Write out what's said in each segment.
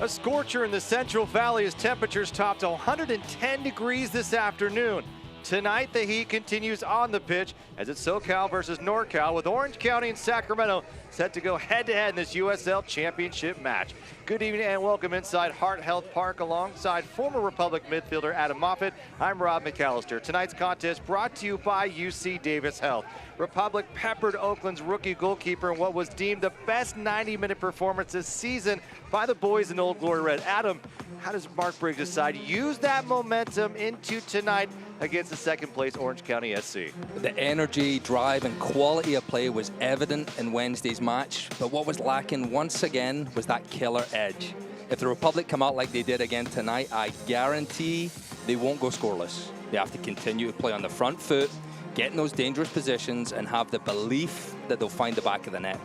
A scorcher in the Central Valley as temperatures topped 110 degrees this afternoon. Tonight, the heat continues on the pitch as it's SoCal versus NorCal, with Orange County and Sacramento set to go head-to-head in this USL Championship match. Good evening and welcome inside Heart Health Park alongside former Republic midfielder Adam Moffat. I'm Rob McAllister. Tonight's contest brought to you by UC Davis Health. Republic peppered Oakland's rookie goalkeeper in what was deemed the best 90-minute performance this season by the boys in Old Glory Red. Adam, how does Mark Briggs decide to use that momentum into tonight against the second-place Orange County SC? The energy, drive, and quality of play was evident in Wednesday's match, but what was lacking once again was that killer edge. If the Republic come out like they did again tonight, I guarantee they won't go scoreless. They have to continue to play on the front foot, get in those dangerous positions, and have the belief that they'll find the back of the net.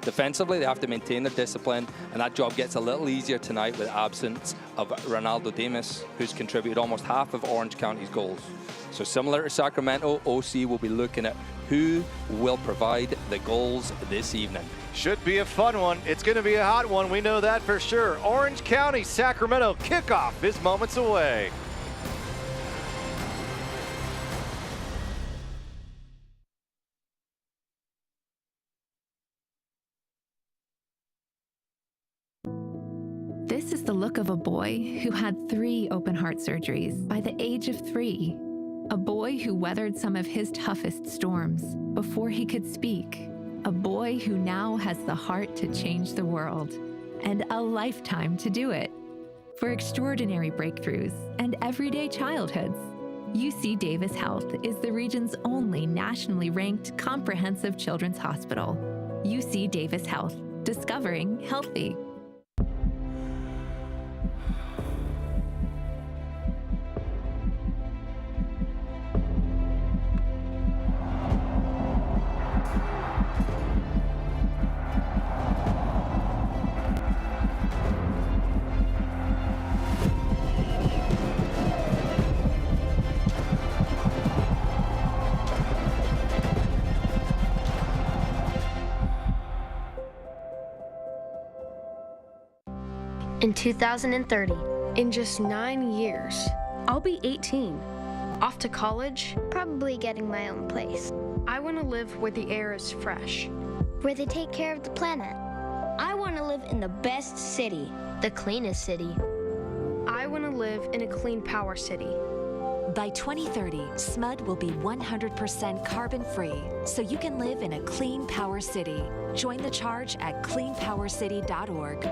Defensively, they have to maintain their discipline, and that job gets a little easier tonight with the absence of Ronaldo Demas, who's contributed almost half of Orange County's goals. So similar to Sacramento, OC will be looking at who will provide the goals this evening. Should be a fun one. It's going to be a hot one. We know that for sure. Orange County, Sacramento kickoff is moments away. This is the look of a boy who had 3 open heart surgeries by the age of 3. A boy who weathered some of his toughest storms before he could speak. A boy who now has the heart to change the world and a lifetime to do it. For extraordinary breakthroughs and everyday childhoods, UC Davis Health is the region's only nationally ranked comprehensive children's hospital. UC Davis Health, discovering healthy. In 2030, in just 9 years, I'll be 18. Off to college, probably getting my own place. I want to live where the air is fresh, where they take care of the planet. I want to live in the best city, the cleanest city. I want to live in a clean power city. By 2030, SMUD will be 100% carbon-free, so you can live in a clean power city. Join the charge at cleanpowercity.org.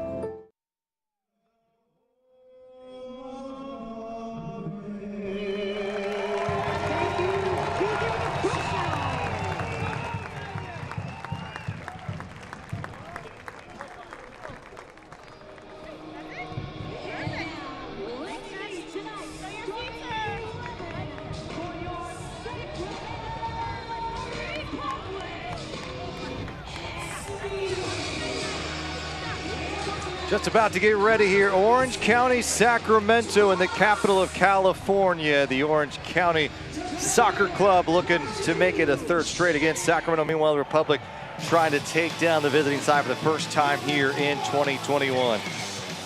Just about to get ready here. Orange County, Sacramento in the capital of California. The Orange County Soccer Club looking to make it a 3rd straight against Sacramento. Meanwhile, the Republic trying to take down the visiting side for the first time here in 2021.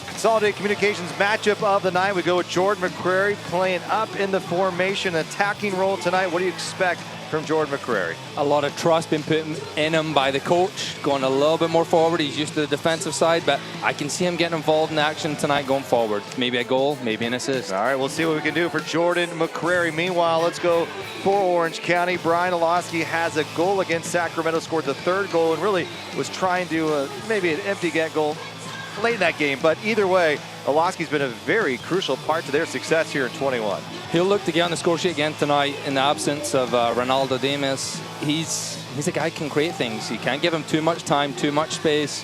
Consolidated Communications matchup of the night. We go with Jordan McCrary playing up in the formation, attacking role tonight. What do you expect from Jordan McCrary? A lot of trust been put in him by the coach, going a little bit more forward. He's used to the defensive side, but I can see him getting involved in action tonight going forward. Maybe a goal, maybe an assist. All right, we'll see what we can do for Jordan McCrary. Meanwhile, let's go for Orange County. Brian Olowski has a goal against Sacramento, scored the 3rd goal, and really was trying to maybe an empty net goal late in that game. But either way, Olowski's been a very crucial part to their success here in 21. He'll look to get on the score sheet again tonight in the absence of Ronaldo Demas. He's a guy who can create things. You can't give him too much time, too much space.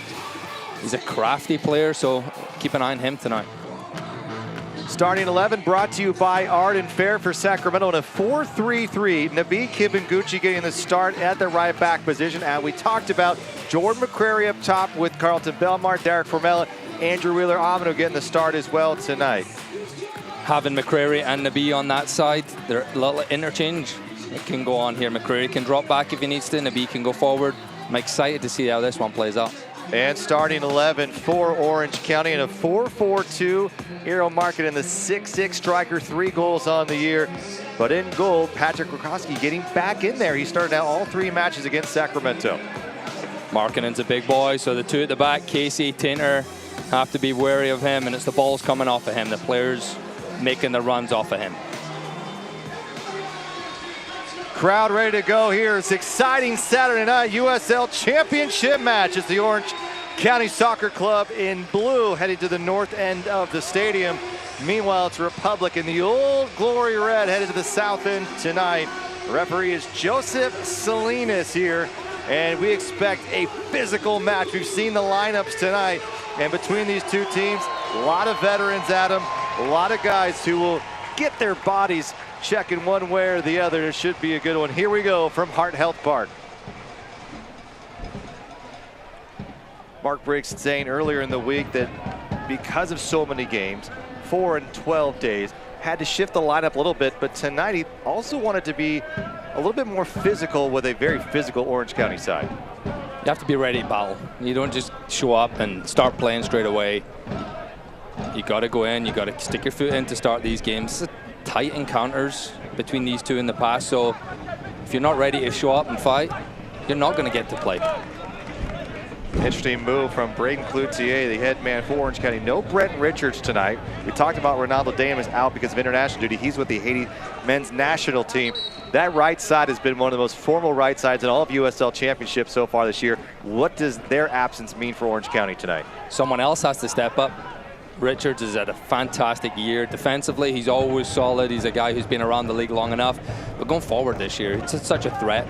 He's a crafty player, so keep an eye on him tonight. Starting 11 brought to you by Arden Fair for Sacramento in a 4-3-3. Nabi Kibanguchi getting the start at the right back position. And we talked about Jordan McCrary up top with Carlton Belmar, Derek Formella, Andrew Wheeler-Amano getting the start as well tonight. Having McCrary and Nabi on that side, they're a little interchange. It can go on here. McCrary can drop back if he needs to. Nabi can go forward. I'm excited to see how this one plays out. And starting 11 for Orange County in a 4-4-2. Aero Market in the 6'6" striker, 3 goals on the year. But in goal, Patrick Rokowski getting back in there. He started out all 3 matches against Sacramento. Markkanen's a big boy, so the 2 at the back, Casey, Tainter, have to be wary of him, and it's the balls coming off of him, the players making the runs off of him. Crowd ready to go here. It's exciting Saturday night USL Championship match as the Orange County Soccer Club in blue heading to the north end of the stadium. Meanwhile, it's Republic in the Old Glory Red headed to the south end tonight. The referee is Joseph Salinas here, and we expect a physical match. We've seen the lineups tonight, and between these 2 teams, a lot of veterans, Adam, a lot of guys who will get their bodies checking one way or the other. It should be a good one. Here we go from Heart Health Park. Mark Briggs saying earlier in the week that because of so many games, 4 and 12 days, had to shift the lineup a little bit, but tonight he also wanted to be a little bit more physical with a very physical Orange County side. You have to be ready to battle. You don't just show up and start playing straight away. You got to go in, you got to stick your foot in to start these games. It's tight encounters between these 2 in the past, so if you're not ready to show up and fight, you're not going to get to play. Interesting move from Braden Cloutier, the head man for Orange County. No Brent Richards tonight. We talked about Ronaldo Damas out because of international duty. He's with the Haiti men's national team. That right side has been one of the most formal right sides in all of USL championships so far this year. What does their absence mean for Orange County tonight? Someone else has to step up. Richards has had a fantastic year. Defensively, he's always solid. He's a guy who's been around the league long enough. But going forward this year, it's such a threat.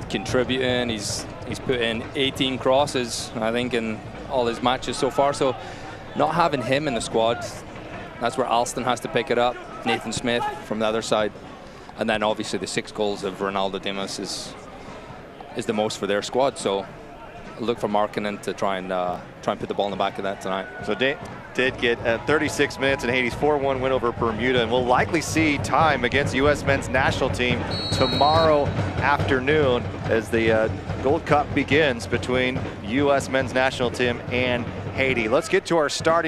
Contributing, he's put in 18 crosses, I think, in all his matches so far. So not having him in the squad, that's where Alston has to pick it up. Nathan Smith from the other side. And then obviously the 6 goals of Ronaldo Dimas is the most for their squad. So look for Markkanen to try and put the ball in the back of that tonight. So did get 36 minutes in Haiti's 4-1 win over Bermuda, and we'll likely see time against U.S. men's national team tomorrow afternoon as the Gold Cup begins between U.S. men's national team and Haiti. Let's get to our how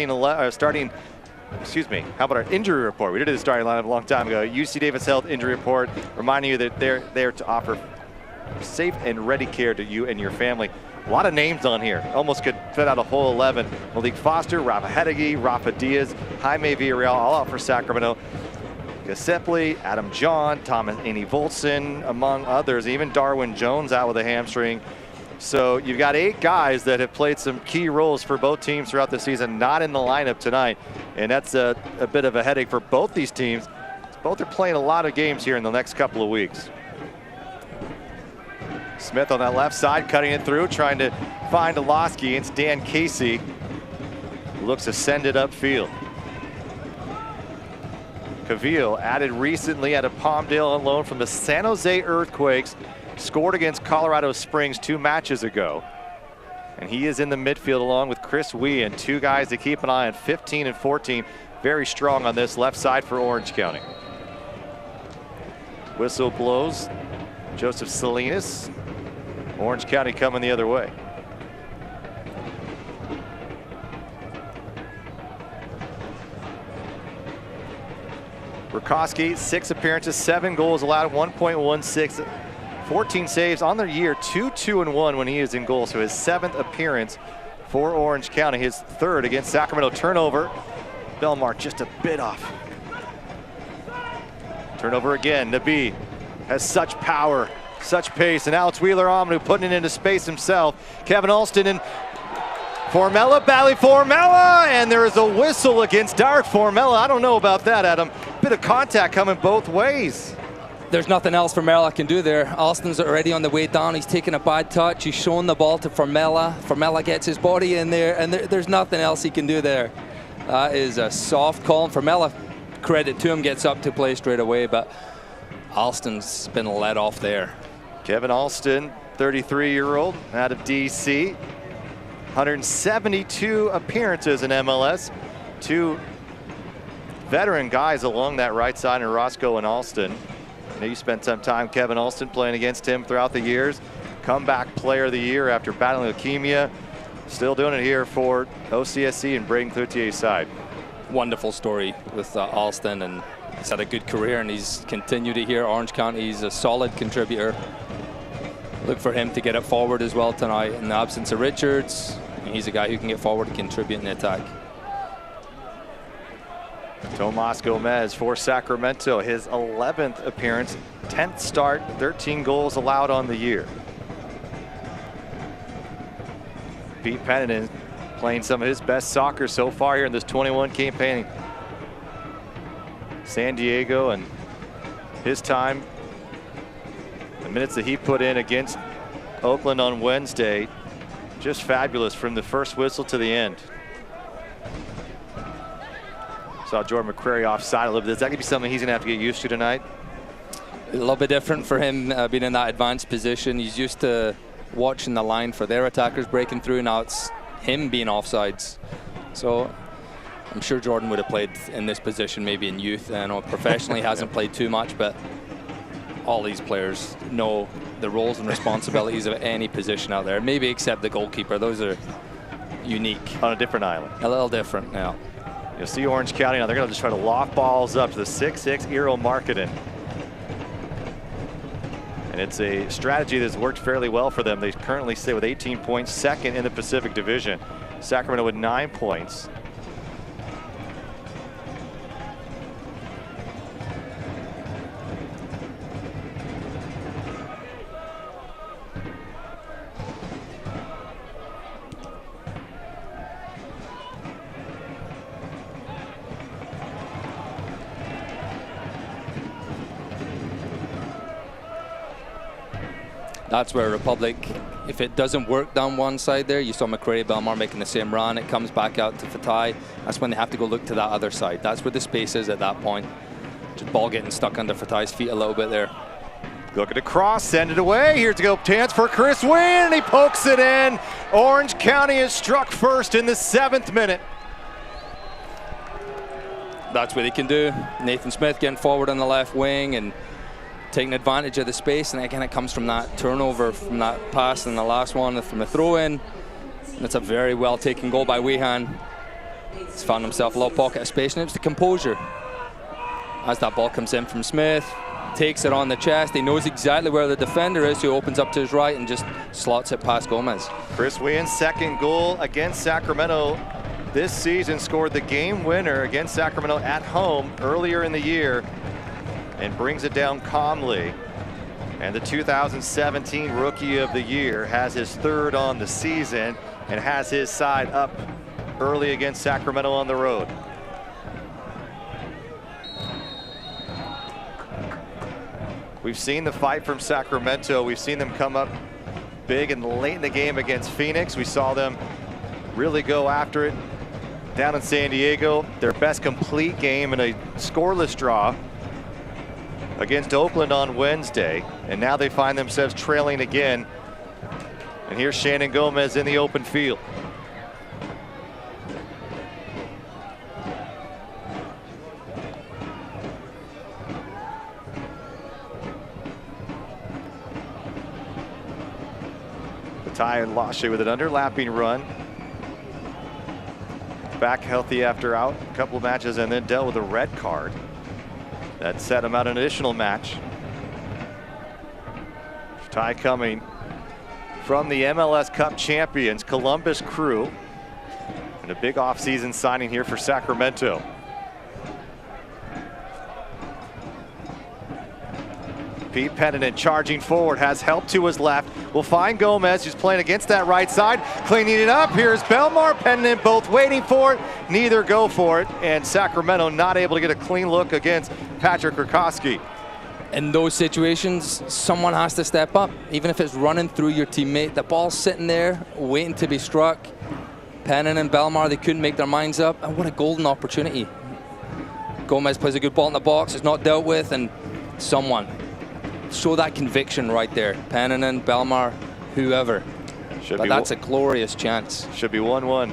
about our injury report? We did the starting lineup a long time ago. UC Davis Health injury report, reminding you that they're there to offer safe and ready care to you and your family. A lot of names on here. Almost could fit out a whole 11. Malik Foster, Rafa Hedegi, Rafa Diaz, Jaime Villarreal, all out for Sacramento. Gasepli, Adam John, Thomas Annie Volson, among others. Even Darwin Jones out with a hamstring. So you've got 8 guys that have played some key roles for both teams throughout the season, not in the lineup tonight. And that's a bit of a headache for both these teams. Both are playing a lot of games here in the next couple of weeks. Smith on that left side, cutting it through, trying to find Oloski. It's Dan Casey. Looks to send it upfield. Cavill, added recently out of Palmdale on loan from the San Jose Earthquakes. Scored against Colorado Springs 2 matches ago. And he is in the midfield along with Chris Wee, and 2 guys to keep an eye on, 15 and 14. Very strong on this left side for Orange County. Whistle blows. Joseph Salinas. Orange County coming the other way. Rokowski, 6 appearances, 7 goals allowed, 1.16, 14 saves on the year, 2-2-1 when he is in goal. So his 7th appearance for Orange County, his 3rd against Sacramento. Turnover, Belmar just a bit off. Turnover again, Nabi has such power, such pace, and Alex Wheeler-Omanu putting it into space himself. Kevin Alston and Formella, Bally Formella, and there is a whistle against Dark Formella. I don't know about that, Adam. Bit of contact coming both ways. There's nothing else Formella can do there. Alston's already on the way down. He's taking a bad touch. He's showing the ball to Formella. Formella gets his body in there, and there's nothing else he can do there. That is a soft call. And Formella, credit to him, gets up to play straight away, but Alston's been let off there. Kevin Alston, 33-year-old out of DC. 172 appearances in MLS. 2 veteran guys along that right side in Roscoe and Alston. I know you spent some time, Kevin Alston, playing against him throughout the years. Comeback player of the year after battling leukemia. Still doing it here for OCSC and Braden Cloutier's side. Wonderful story with Alston, and he's had a good career, and he's continued it here. Orange County, he's a solid contributor. Look for him to get it forward as well tonight. In the absence of Richards, he's a guy who can get forward and contribute in the attack. Tomas Gomez for Sacramento, his 11th appearance, 10th start, 13 goals allowed on the year. Pete Penninan playing some of his best soccer so far here in this 21 campaign. San Diego, and his time, the minutes that he put in against Oakland on Wednesday, just fabulous from the first whistle to the end. Saw Jordan McCrary offside a little bit. Is that going to be something he's going to have to get used to tonight? A little bit different for him being in that advanced position. He's used to watching the line for their attackers breaking through. Now it's him being offsides. So I'm sure Jordan would have played in this position maybe in youth. I know professionally hasn't played too much, but all these players know the roles and responsibilities of any position out there, maybe except the goalkeeper. Those are unique. On a different island. A little different, yeah. You'll see Orange County now. They're going to just try to loft balls up to the 6'6" Eero Markkanen. And it's a strategy that's worked fairly well for them. They currently sit with 18 points, second in the Pacific Division. Sacramento with 9 points. That's where Republic, if it doesn't work down one side there, you saw McCrary, Belmar making the same run, it comes back out to Fatai. That's when they have to go look to that other side. That's where the space is at that point. Just ball getting stuck under Fatai's feet a little bit there. Looking to cross, send it away. Here's to go chance for Chris Wynn, and he pokes it in. Orange County is struck first in the 7th minute. That's what he can do. Nathan Smith getting forward on the left wing and taking advantage of the space, and again it comes from that turnover from that pass and the last one from the throw-in. It's a very well taken goal by Wehan. He's found himself a little pocket of space, and it's the composure as that ball comes in from Smith, takes it on the chest. He knows exactly where the defender is, who opens up to his right and just slots it past Gomez. Chris Wynn's second goal against Sacramento this season, scored the game winner against Sacramento at home earlier in the year, and brings it down calmly. And the 2017 Rookie of the Year has his 3rd on the season and has his side up early against Sacramento on the road. We've seen the fight from Sacramento. We've seen them come up big and late in the game against Phoenix. We saw them really go after it down in San Diego. Their best complete game in a scoreless draw against Oakland on Wednesday, and now they find themselves trailing again. And here's Shannon Gomez in the open field. Fatai and Lashe with an underlapping run. Back healthy after out a couple of matches, and then dealt with a red card that set him out an additional match. Fatai coming from the MLS Cup champions, Columbus Crew, and a big offseason signing here for Sacramento. Pete Penninan charging forward, has help to his left. Will find Gomez, who's playing against that right side. Cleaning it up. Here's Belmar, Penninan both waiting for it. Neither go for it. And Sacramento not able to get a clean look against Patrick Rutkowski. In those situations, someone has to step up. Even if it's running through your teammate, the ball's sitting there waiting to be struck. Penninan and Belmar, they couldn't make their minds up. And what a golden opportunity. Gomez plays a good ball in the box. It's not dealt with, and someone show that conviction right there. Penninan, Belmar, whoever. But that's a glorious chance. Should be 1-1.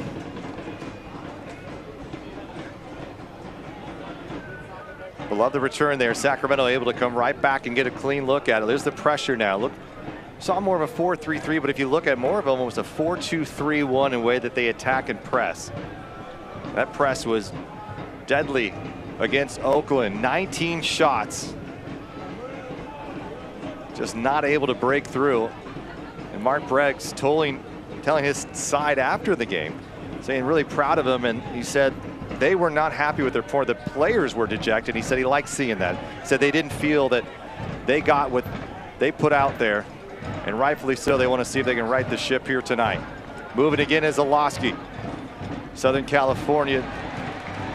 Love the return there. Sacramento able to come right back and get a clean look at it. There's the pressure now. Look saw more of a 4-3-3, but if you look at more of them, it was a 4-2-3-1 in the way that they attack and press. That press was deadly against Oakland. 19 shots. Just not able to break through. And Mark Briggs telling his side after the game, saying really proud of him, and he said they were not happy with their performance. The players were dejected. He said he liked seeing that. He said they didn't feel that they got what they put out there, and rightfully so. They want to see if they can right the ship here tonight. Moving again is Olaski, Southern California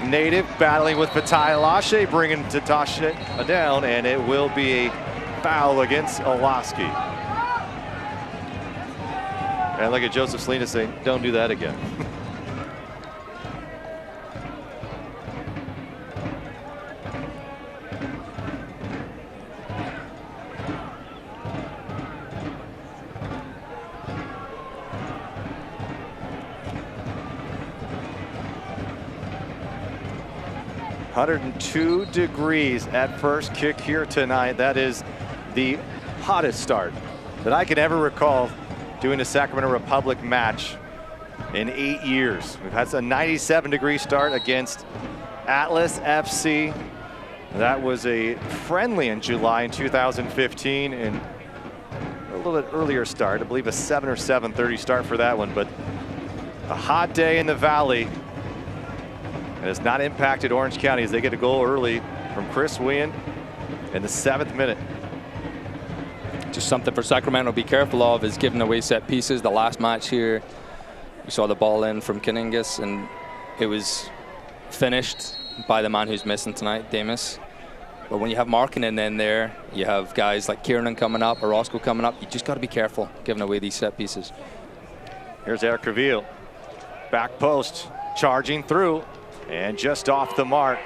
native, battling with Patai Lashe, bringing Tatashe down, and it will be a foul against Olaski. And look at Joseph Salinas saying, don't do that again. (102 degrees at first kick here tonight. That is the hottest start that I can ever recall doing a Sacramento Republic match in 8 years. We've had a 97-degree start against Atlas FC. That was a friendly in July in 2015, and a little bit earlier start. I believe a 7 or 7:30 start for that one, but a hot day in the Valley. And it's not impacted Orange County as they get a goal early from Chris Wien in the 7th minute. Just something for Sacramento to be careful of is giving away set pieces. The last match here, we saw the ball in from Kaningas, and it was finished by the man who's missing tonight, Damus. But when you have Markkinen in there, you have guys like Kiernan coming up, Orozco coming up, you just got to be careful giving away these set pieces. Here's Eric Cavill, back post, charging through, and just off the mark.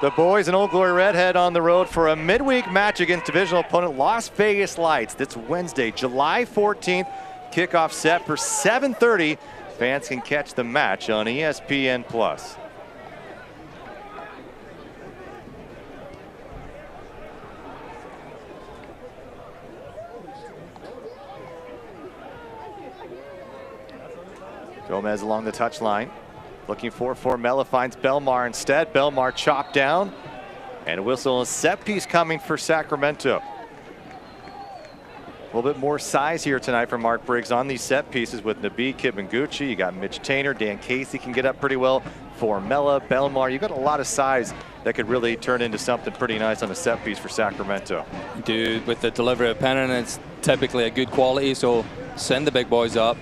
The boys in Old Glory Redhead on the road for a midweek match against divisional opponent Las Vegas Lights. That's Wednesday, July 14th. Kickoff set for 7:30. Fans can catch the match on ESPN+. Gomez along the touchline. Looking for Formella, finds Belmar instead. Belmar chopped down, and a whistle and set piece coming for Sacramento. A little bit more size here tonight for Mark Briggs on these set pieces with Nabi Kibanguchi. You got Mitch Tainer, Dan Casey can get up pretty well. Formella, Belmar, you got a lot of size that could really turn into something pretty nice on a set piece for Sacramento. Dude, with the delivery of Pennon, it's typically a good quality, so send the big boys up,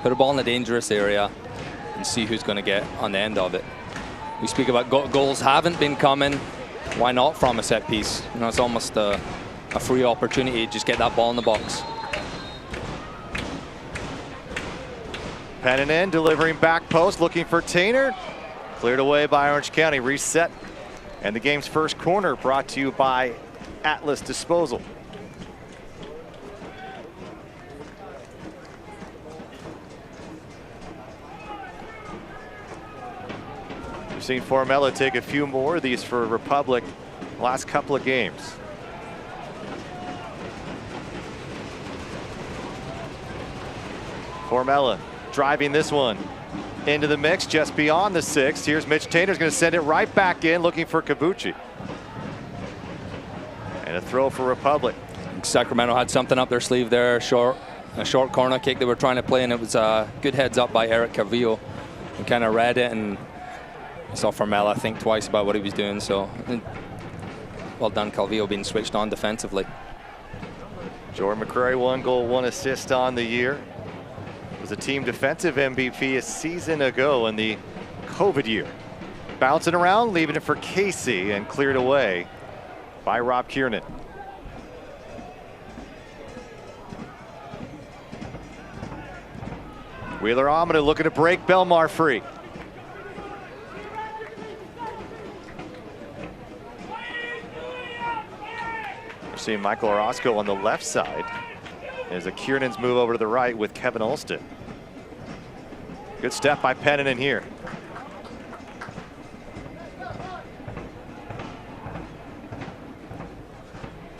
put a ball in a dangerous area, and see who's going to get on the end of it. We speak about goals haven't been coming. Why not from a set piece? You know, it's almost a free opportunity to just get that ball in the box. Pennon in, delivering back post, looking for Tainer. Cleared away by Orange County, reset. And the game's first corner brought to you by Atlas Disposal. We've seen Formella take a few more of these for Republic last couple of games. Formella driving this one into the mix just beyond the 6. Here's Mitch Tainer's going to send it right back in, looking for Kabuchi. And a throw for Republic. Sacramento had something up their sleeve there, a short corner kick they were trying to play, and it was a good heads up by Eric Carvillo, and kind of read it, and I saw Formella think twice about what he was doing. So well done, Calvillo, being switched on defensively. Jordan McCrary, 1 goal, 1 assist on the year. Was a team defensive MVP a season ago in the COVID year. Bouncing around, leaving it for Casey, and cleared away by Rob Kiernan. Wheeler Amina looking to break Belmar free. We're seeing Michael Orozco on the left side as a Kiernan's move over to the right with Kevin Alston. Good step by Pennon in here.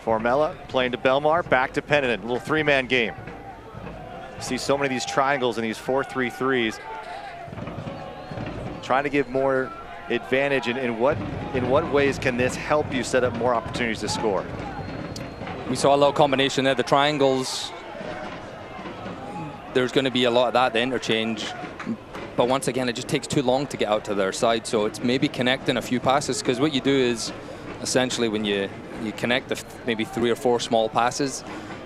Formella playing to Belmar, back to Penninan, little three-man game. See so many of these triangles and these 4-3-3s. Trying to give more advantage in what ways can this help you set up more opportunities to score? We saw a little combination there. The triangles, there's going to be a lot of that, the interchange. But once again, it just takes too long to get out to their side. So it's maybe connecting a few passes, because what you do is essentially when you connect maybe 3 or 4 small passes,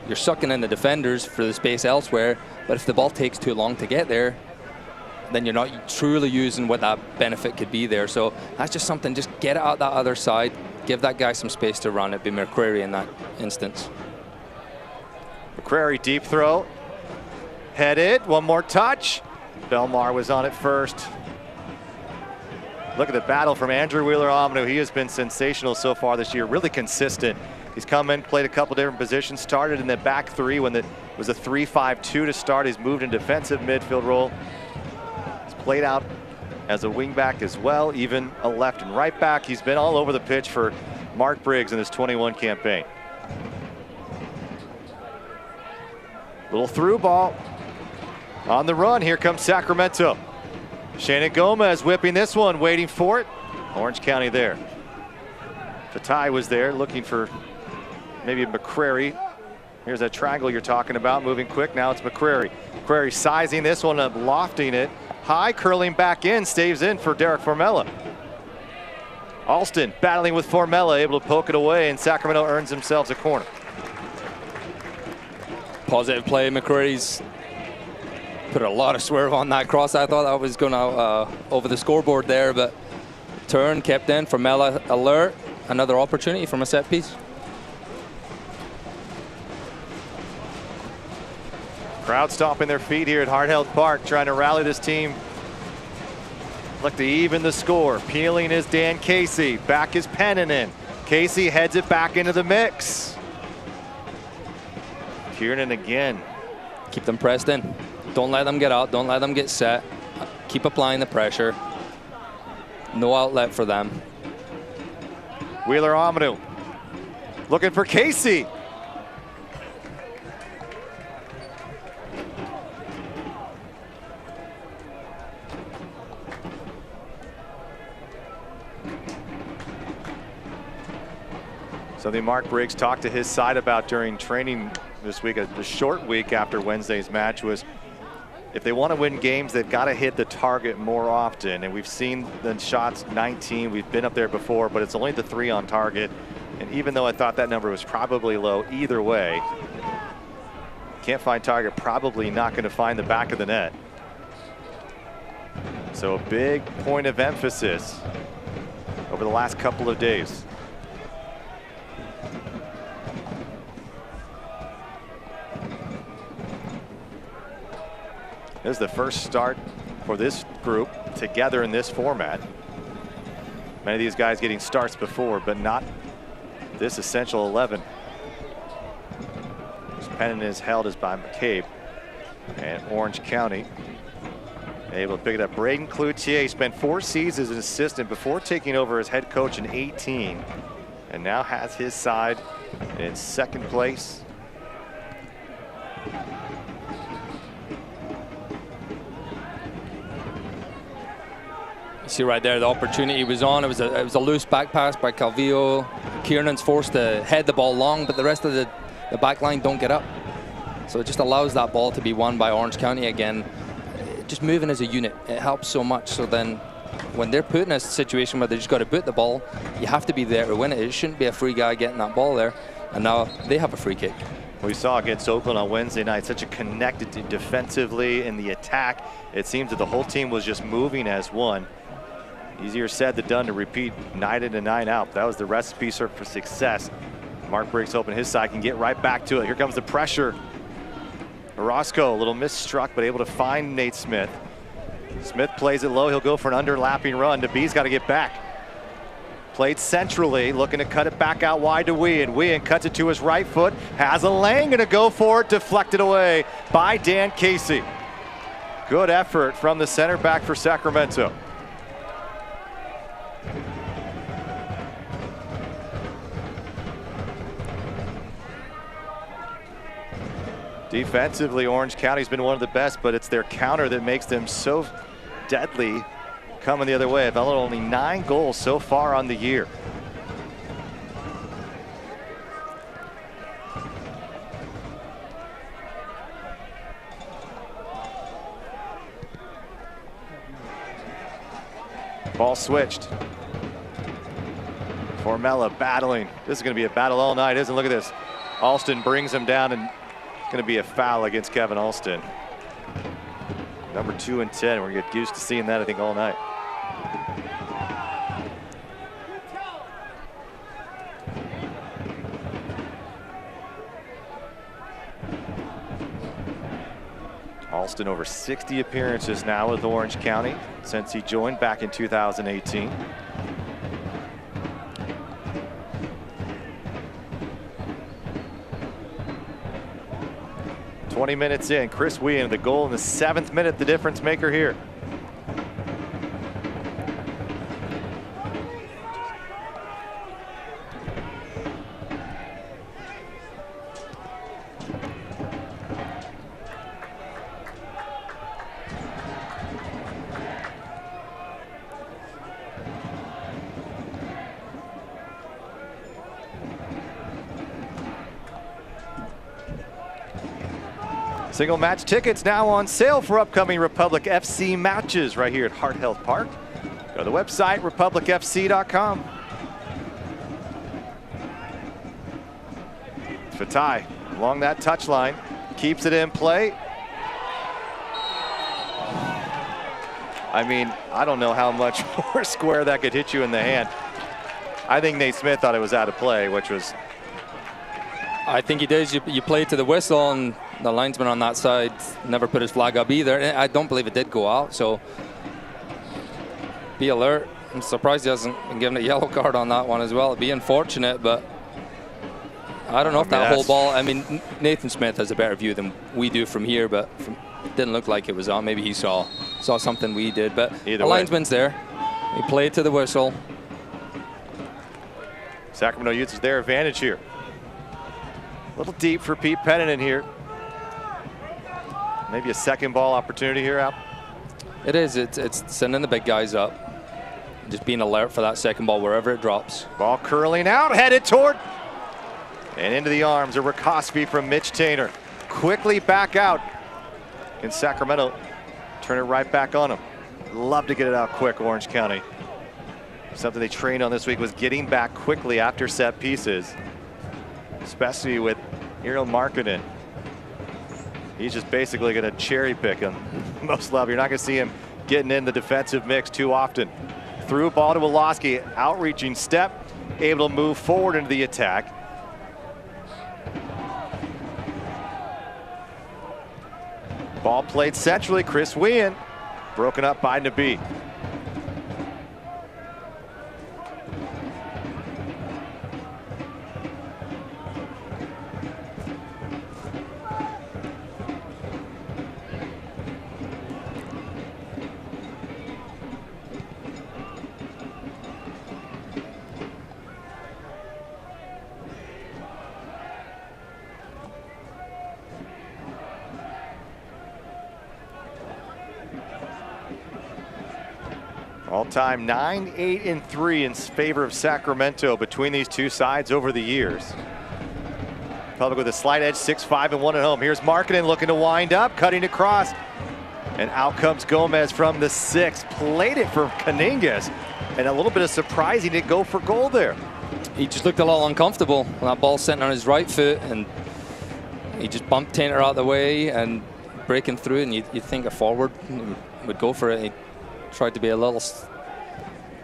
you're sucking in the defenders for the space elsewhere. But if the ball takes too long to get there, then you're not truly using what that benefit could be there. So that's just something, just get it out that other side, give that guy some space to run. It'd be McCrary in that instance. McCrary deep throw, headed, one more touch. Belmar was on it first. Look at the battle from Andrew Wheeler-Omanu. He has been sensational so far this year, really consistent. He's come in, played a couple different positions, started in the back three when it was a 3-5-2 to start. He's moved in defensive midfield role. He's played out as a wingback as well, even a left and right back. He's been all over the pitch for Mark Briggs in this 21 campaign. Little through ball. On the run, here comes Sacramento. Shannon Gomez whipping this one, waiting for it. Orange County there. Fatai was there looking for maybe McCrary. Here's that triangle you're talking about, moving quick. Now it's McCrary. McCrary sizing this one up, lofting it. High, curling back in, staves in for Derek Formella. Alston battling with Formella, able to poke it away, and Sacramento earns themselves a corner. Positive play. McCrary's put a lot of swerve on that cross. I thought that was going to over the scoreboard there, but turn kept in. Formella alert. Another opportunity from a set piece. Crowd stomping their feet here at Hard-Held Park, trying to rally this team. Look to even the score. Peeling is Dan Casey. Back is Penninan. Casey heads it back into the mix. Kiernan again. Keep them pressed in. Don't let them get out. Don't let them get set. Keep applying the pressure. No outlet for them. Wheeler-Omanu looking for Casey. Something Mark Briggs talked to his side about during training this week, a short week after Wednesday's match, was if they want to win games, they've got to hit the target more often. And we've seen the shots 19. We've been up there before, but it's only the 3 on target. And even though I thought that number was probably low, either way, can't find target, probably not going to find the back of the net. So a big point of emphasis over the last couple of days. This is the first start for this group together in this format. Many of these guys getting starts before, but not this essential 11. Penninan is held as by McCabe, and Orange County able to pick it up. Braden Cloutier spent 4 seasons as an assistant before taking over as head coach in 18, and now has his side in second place. You see right there, the opportunity was on. It was a loose back pass by Calvillo. Kiernan's forced to head the ball long, but the rest of the back line don't get up. So it just allows that ball to be won by Orange County again. Just moving as a unit, it helps so much. So then when they're put in a situation where they just got to boot the ball, you have to be there to win it. It shouldn't be a free guy getting that ball there. And now they have a free kick. We saw against Oakland on Wednesday night, such a connected defensively in the attack. It seems that the whole team was just moving as one. Easier said than done to repeat night in and night out. That was the recipe for success. Mark Briggs hoping his side can get right back to it. Here comes the pressure. Orozco, a little misstruck, but able to find Nate Smith. Smith plays it low. He'll go for an underlapping run. DeBee's got to get back. Played centrally, looking to cut it back out wide to Wien. Wien cuts it to his right foot. Has a lane, going to go for it. Deflected away by Dan Casey. Good effort from the center back for Sacramento. Defensively, Orange County's been one of the best, but it's their counter that makes them so deadly coming the other way. They've allowed only 9 goals so far on the year. Ball switched. Formella battling. This is going to be a battle all night, isn't it? Look at this. Alston brings him down, and it's going to be a foul against Kevin Alston. Number 2 and 10. We're going to get used to seeing that, I think, all night. Alston over 60 appearances now with Orange County since he joined back in 2018. "20 minutes in, Chris Whean, the goal in the 7th minute, the difference maker here. Single match tickets now on sale for upcoming Republic FC matches right here at Heart Health Park. Go to the website, republicfc.com. Fatai along that touchline, keeps it in play. I mean, I don't know how much more square that could hit you in the hand. I think Nate Smith thought it was out of play, which was... I think he did. You played to the whistle, and the linesman on that side never put his flag up either. I don't believe it did go out, so be alert. I'm surprised he hasn't been given a yellow card on that one as well. It'd be unfortunate, but I don't know if that whole ball... I mean, Nathan Smith has a better view than we do from here, but it didn't look like it was on. Maybe he saw something we did, but the linesman's there. He played to the whistle. Sacramento uses their advantage here. A little deep for Pete Penningen here. Maybe a second ball opportunity here, Al. It is. It's sending the big guys up. Just being alert for that second ball wherever it drops. Ball curling out, headed toward and into the arms of Rakosky from Mitch Tainer. Quickly back out. In Sacramento, turn it right back on him. Love to get it out quick, Orange County. Something they trained on this week was getting back quickly after set pieces, especially with Eero Markkanen. He's just basically going to cherry pick him. Most love. You're not going to see him getting in the defensive mix too often. Through ball to Woloski, outreaching step, able to move forward into the attack. Ball played centrally, Chris Whean, broken up by Nabi. All-time 9-8-3 in favor of Sacramento between these two sides over the years. Republic with a slight edge, 6-5-1 at home. Here's Markkanen looking to wind up, cutting across. And out comes Gomez from the 6. Played it for Kaningas. And a little bit of surprise, he didn't go for goal there. He just looked a little uncomfortable when that ball sent on his right foot, and he just bumped Tainer out of the way and breaking through, and you'd think a forward would go for it. He tried to be a little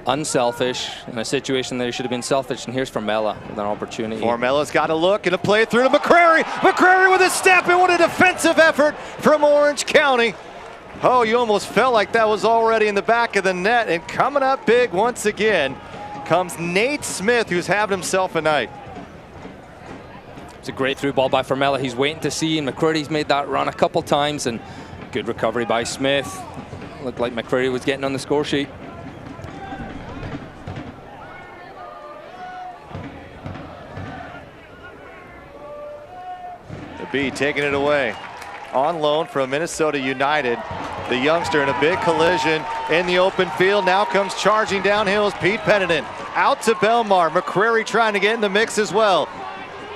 unselfish in a situation that he should have been selfish, and here's Formella with an opportunity. Formella's got a look and a play through to McCrary. McCrary with a step, and what a defensive effort from Orange County. Oh, you almost felt like that was already in the back of the net, and coming up big once again comes Nate Smith, who's having himself a night. It's a great through ball by Formella. He's waiting to see, and McCreary's made that run a couple times, and good recovery by Smith. Looked like McCreary was getting on the score sheet. The Nabi taking it away. On loan from Minnesota United. The youngster in a big collision in the open field. Now comes charging downhill is Pete Pennington. Out to Belmar. McCrary trying to get in the mix as well.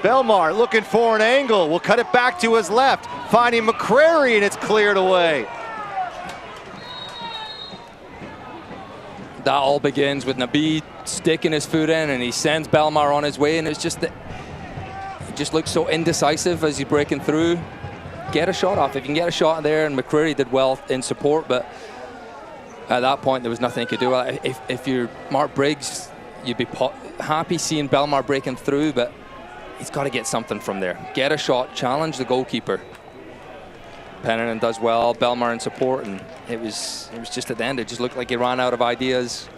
Belmar looking for an angle. Will cut it back to his left. Finding McCrary, and it's cleared away. That all begins with Nabi sticking his foot in, and he sends Belmar on his way, and it's just that he just looks so indecisive as he's breaking through. Get a shot off. If you can get a shot there, and McCrary did well in support, but at that point there was nothing he could do. If you're Mark Briggs, you'd be happy seeing Belmar breaking through, but he's got to get something from there. Get a shot, challenge the goalkeeper. Pennington does well, Belmar in support, and it was just at the end, it just looked like he ran out of ideas.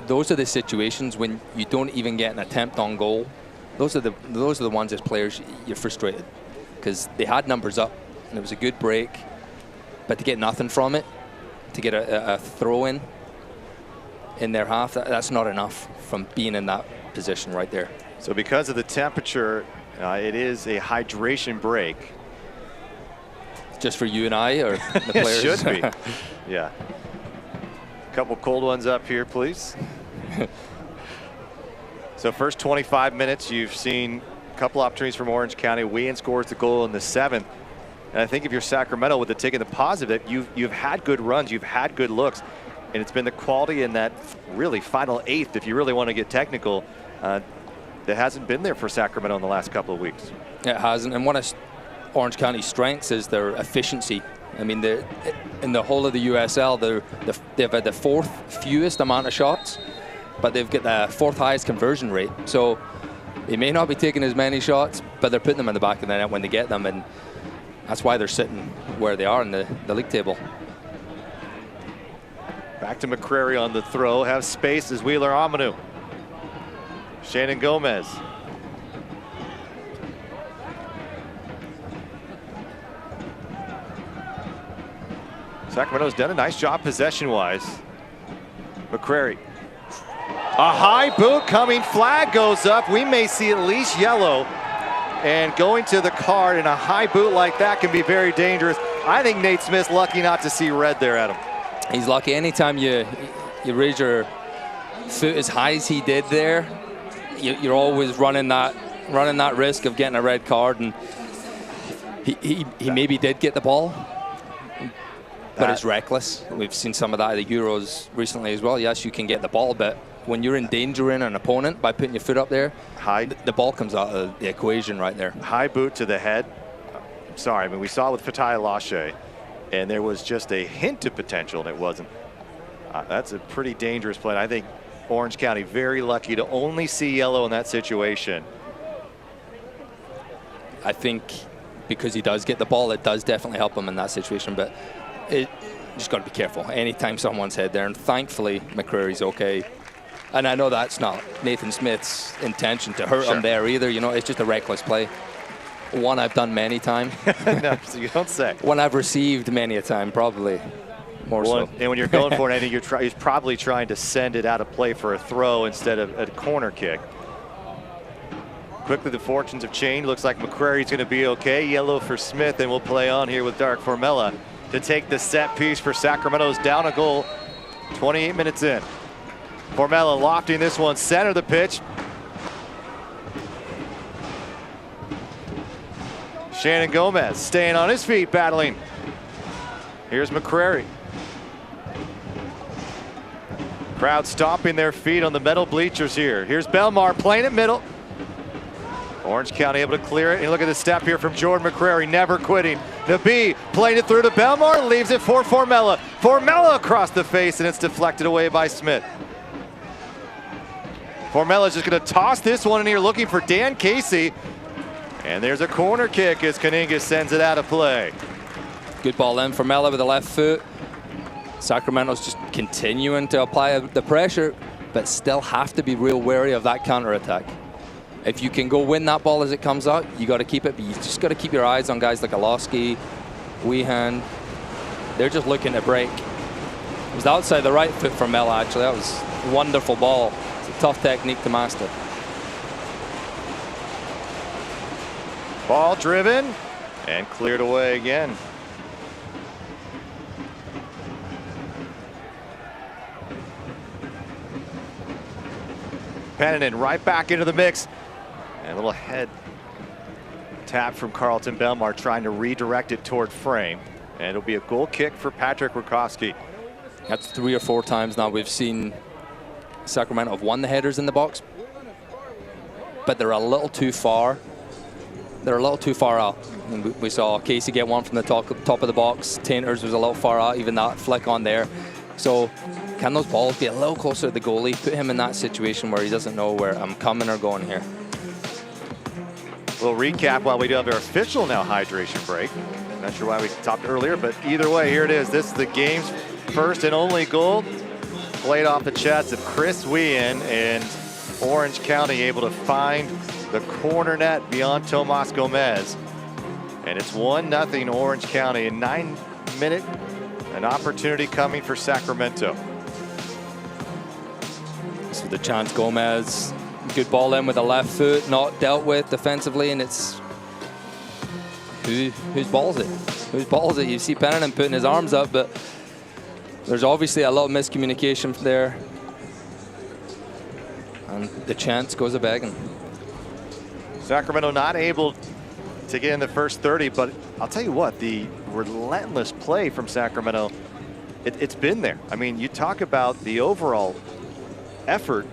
Those are the situations when you don't even get an attempt on goal. Those are the ones as players you're frustrated, because they had numbers up and it was a good break, but to get nothing from it, to get a throw in their half, that's not enough from being in that position right there. So because of the temperature, it is a hydration break. Just for you and I, or the players? It should be. Yeah. A couple cold ones up here, please. So first 25 minutes, you've seen a couple opportunities from Orange County. Whelan scores the goal in the 7th. And I think if you're Sacramento, with the taking the positive, you've had good runs, you've had good looks, and it's been the quality in that really final 8th, if you really want to get technical, that hasn't been there for Sacramento in the last couple of weeks. It hasn't, and one of Orange County's strengths is their efficiency. I mean, in the whole of the USL, they've had the 4th fewest amount of shots, but they've got the 4th highest conversion rate. So they may not be taking as many shots, but they're putting them in the back of the net when they get them, and that's why they're sitting where they are in the league table. Back to McCrary on the throw. Have space as Wheeler Amanu. Shannon Gomez. Sacramento's done a nice job possession-wise. McCrary. A high boot coming, flag goes up. We may see at least yellow. And going to the card in a high boot like that can be very dangerous. I think Nate Smith's lucky not to see red there, Adam. He's lucky. Anytime you raise your foot as high as he did there, you're always running that risk of getting a red card. And he maybe did get the ball, but it's reckless. We've seen some of that at the Euros recently as well. Yes, you can get the ball, but when you're endangering an opponent by putting your foot up there, the ball comes out of the equation right there. High boot to the head. Sorry, I mean, we saw it with Fatai Lashe, and there was just a hint of potential, and it wasn't. That's a pretty dangerous play. I think Orange County very lucky to only see yellow in that situation. I think because he does get the ball, it does definitely help him in that situation, but you just got to be careful anytime someone's head there, and thankfully McCrary's okay. And I know that's not Nathan Smith's intention to hurt him there either. You know, it's just a reckless play. One I've done many times. No, so you don't say. One I've received many a time, probably more so. And when you're going for it, I think he's probably trying to send it out of play for a throw instead of a corner kick. Quickly, the fortunes have changed. Looks like McCrary's going to be okay. Yellow for Smith, and we'll play on here with Dark Formella to take the set piece for Sacramento's down a goal. 28 minutes in. Formella lofting this one center of the pitch. Shannon Gomez staying on his feet, battling. Here's McCrary. Crowd stomping their feet on the metal bleachers here. Here's Belmar playing it middle. Orange County able to clear it. And look at the step here from Jordan McCrary, never quitting. Nabi playing it through to Belmar, leaves it for Formella. Formella across the face, and it's deflected away by Smith. Formella's just going to toss this one in here, looking for Dan Casey. And there's a corner kick as Kaninga sends it out of play. Good ball in. Formella with the left foot. Sacramento's just continuing to apply the pressure, but still have to be real wary of that counter-attack. If you can go win that ball as it comes out, you got to keep it, but you just got to keep your eyes on guys like Alosky, Wehan. They're just looking to break. It was outside the right foot for Mel, actually. That was a wonderful ball. It's a tough technique to master. Ball driven and cleared away again. Pennon right back into the mix. And a little head tap from Carlton Belmar trying to redirect it toward frame. And it'll be a goal kick for Patrick Rakowski. That's 3 or 4 times now we've seen Sacramento have won the headers in the box. But they're a little too far. They're a little too far out. And we saw Casey get one from the top of the box. Tainters was a little far out, even that flick on there. So can those balls be a little closer to the goalie? Put him in that situation where he doesn't know where I'm coming or going here. We'll recap while we do have our official now hydration break. Not sure why we stopped earlier, but either way, here it is. This is the game's first and only goal. Played off the chest of Chris Wien, and Orange County able to find the corner net beyond Tomas Gomez. And it's 1-0 Orange County. In 9 minutes, an opportunity coming for Sacramento. So the chance, Gomez, good ball in with a left foot, not dealt with defensively, and it's whose ball is it? Whose ball is it? You see Pennon putting his arms up, but there's obviously a lot of miscommunication there. And the chance goes a begging. Sacramento not able to get in the first 30, but I'll tell you what, the relentless play from Sacramento, it's been there. I mean, you talk about the overall effort,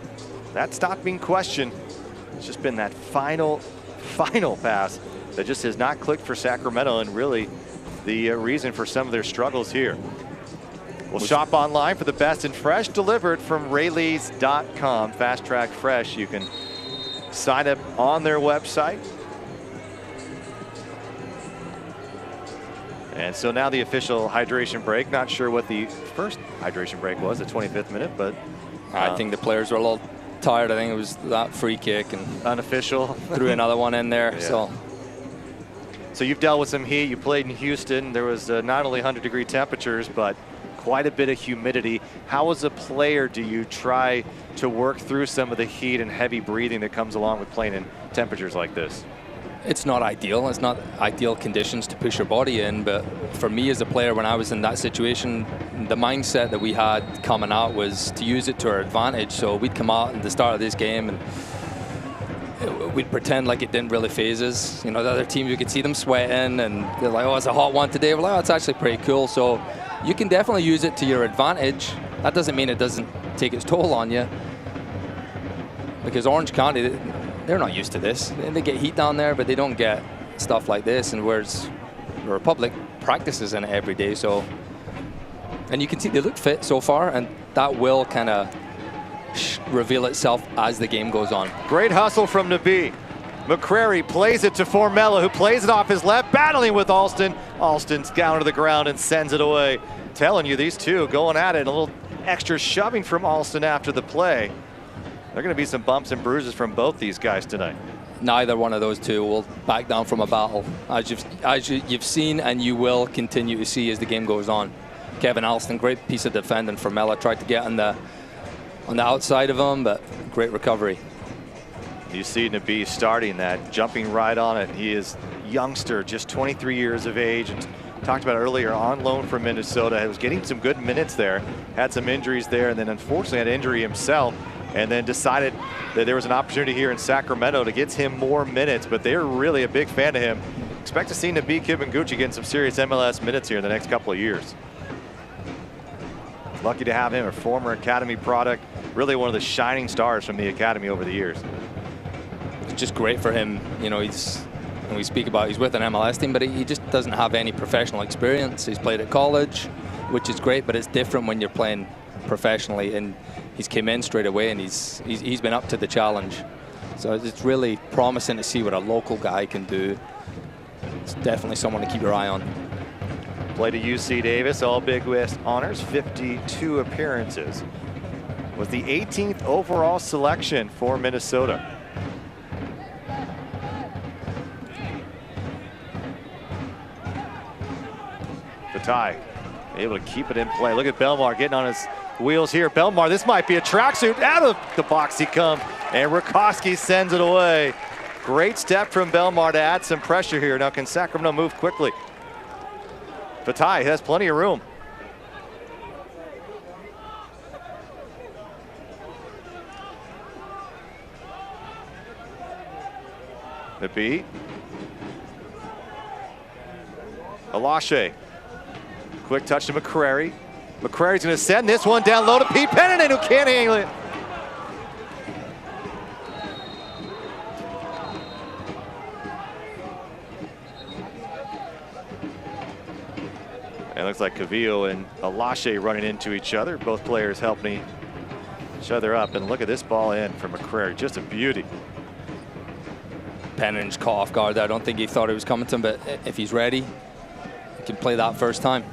that's not being questioned. It's just been that final pass that just has not clicked for Sacramento, and really the reason for some of their struggles here. We'll shop online for the best and fresh, delivered from Rayleigh's.com. Fast Track Fresh. You can sign up on their website. And so now the official hydration break. Not sure what the first hydration break was, the 25th minute, but I think the players were a little tired. I think it was that free kick and unofficial. Threw another one in there. Yeah. So you've dealt with some heat. You played in Houston. There was not only 100-degree temperatures, but quite a bit of humidity. How as a player do you try to work through some of the heat and heavy breathing that comes along with playing in temperatures like this? It's not ideal. It's not ideal conditions to push your body in, but for me as a player, when I was in that situation, the mindset that we had coming out was to use it to our advantage. So we'd come out at the start of this game and we'd pretend like it didn't really phase us. You know, the other teams, you could see them sweating and they're like, oh, it's a hot one today. We're like, oh, it's actually pretty cool. So you can definitely use it to your advantage. That doesn't mean it doesn't take its toll on you, because Orange County, they're not used to this. They get heat down there, but they don't get stuff like this. And whereas the Republic practices in it every day. So, and you can see they look fit so far, and that will kind of reveal itself as the game goes on. Great hustle from Nabi. McCrary plays it to Formella, who plays it off his left, battling with Alston. Alston's down to the ground and sends it away. Telling you, these two going at it. A little extra shoving from Alston after the play. There are going to be some bumps and bruises from both these guys tonight. Neither one of those two will back down from a battle, as you've seen and you will continue to see as the game goes on. Kevin Alston, great piece of defending. Formella tried to get on the outside of him, but great recovery. You see Nabi starting that, jumping right on it. He is youngster, just 23 years of age, and talked about earlier, on loan from Minnesota. He was getting some good minutes there, had some injuries there, and then unfortunately had injury himself, and then decided that there was an opportunity here in Sacramento to get him more minutes, but they're really a big fan of him. Expect to see Nabi Kibanguchi getting some serious MLS minutes here in the next couple of years. Lucky to have him, a former Academy product, really one of the shining stars from the Academy over the years. It's just great for him. You know, when we speak about he's with an MLS team, but he just doesn't have any professional experience. He's played at college, which is great, but it's different when you're playing professionally, and he's came in straight away and he's been up to the challenge. So it's really promising to see what a local guy can do. It's definitely someone to keep your eye on. Played at UC Davis, all Big West honors, 52 appearances. Was the 18th overall selection for Minnesota. Tie, able to keep it in play. Look at Belmar getting on his wheels here. Belmar, this might be a tracksuit. Out of the box he comes, and Rakowski sends it away. Great step from Belmar to add some pressure here. Now can Sacramento move quickly? Fatai has plenty of room. The beat. Alashe. Quick touch to McCrary. McCrary's going to send this one down low to Pete Pennington, who can't handle it. It looks like Cavillo and Alashe running into each other. Both players helping each other up. And look at this ball in from McCrary. Just a beauty. Pennington's caught off guard there. I don't think he thought it was coming to him, but if he's ready, he can play that first time.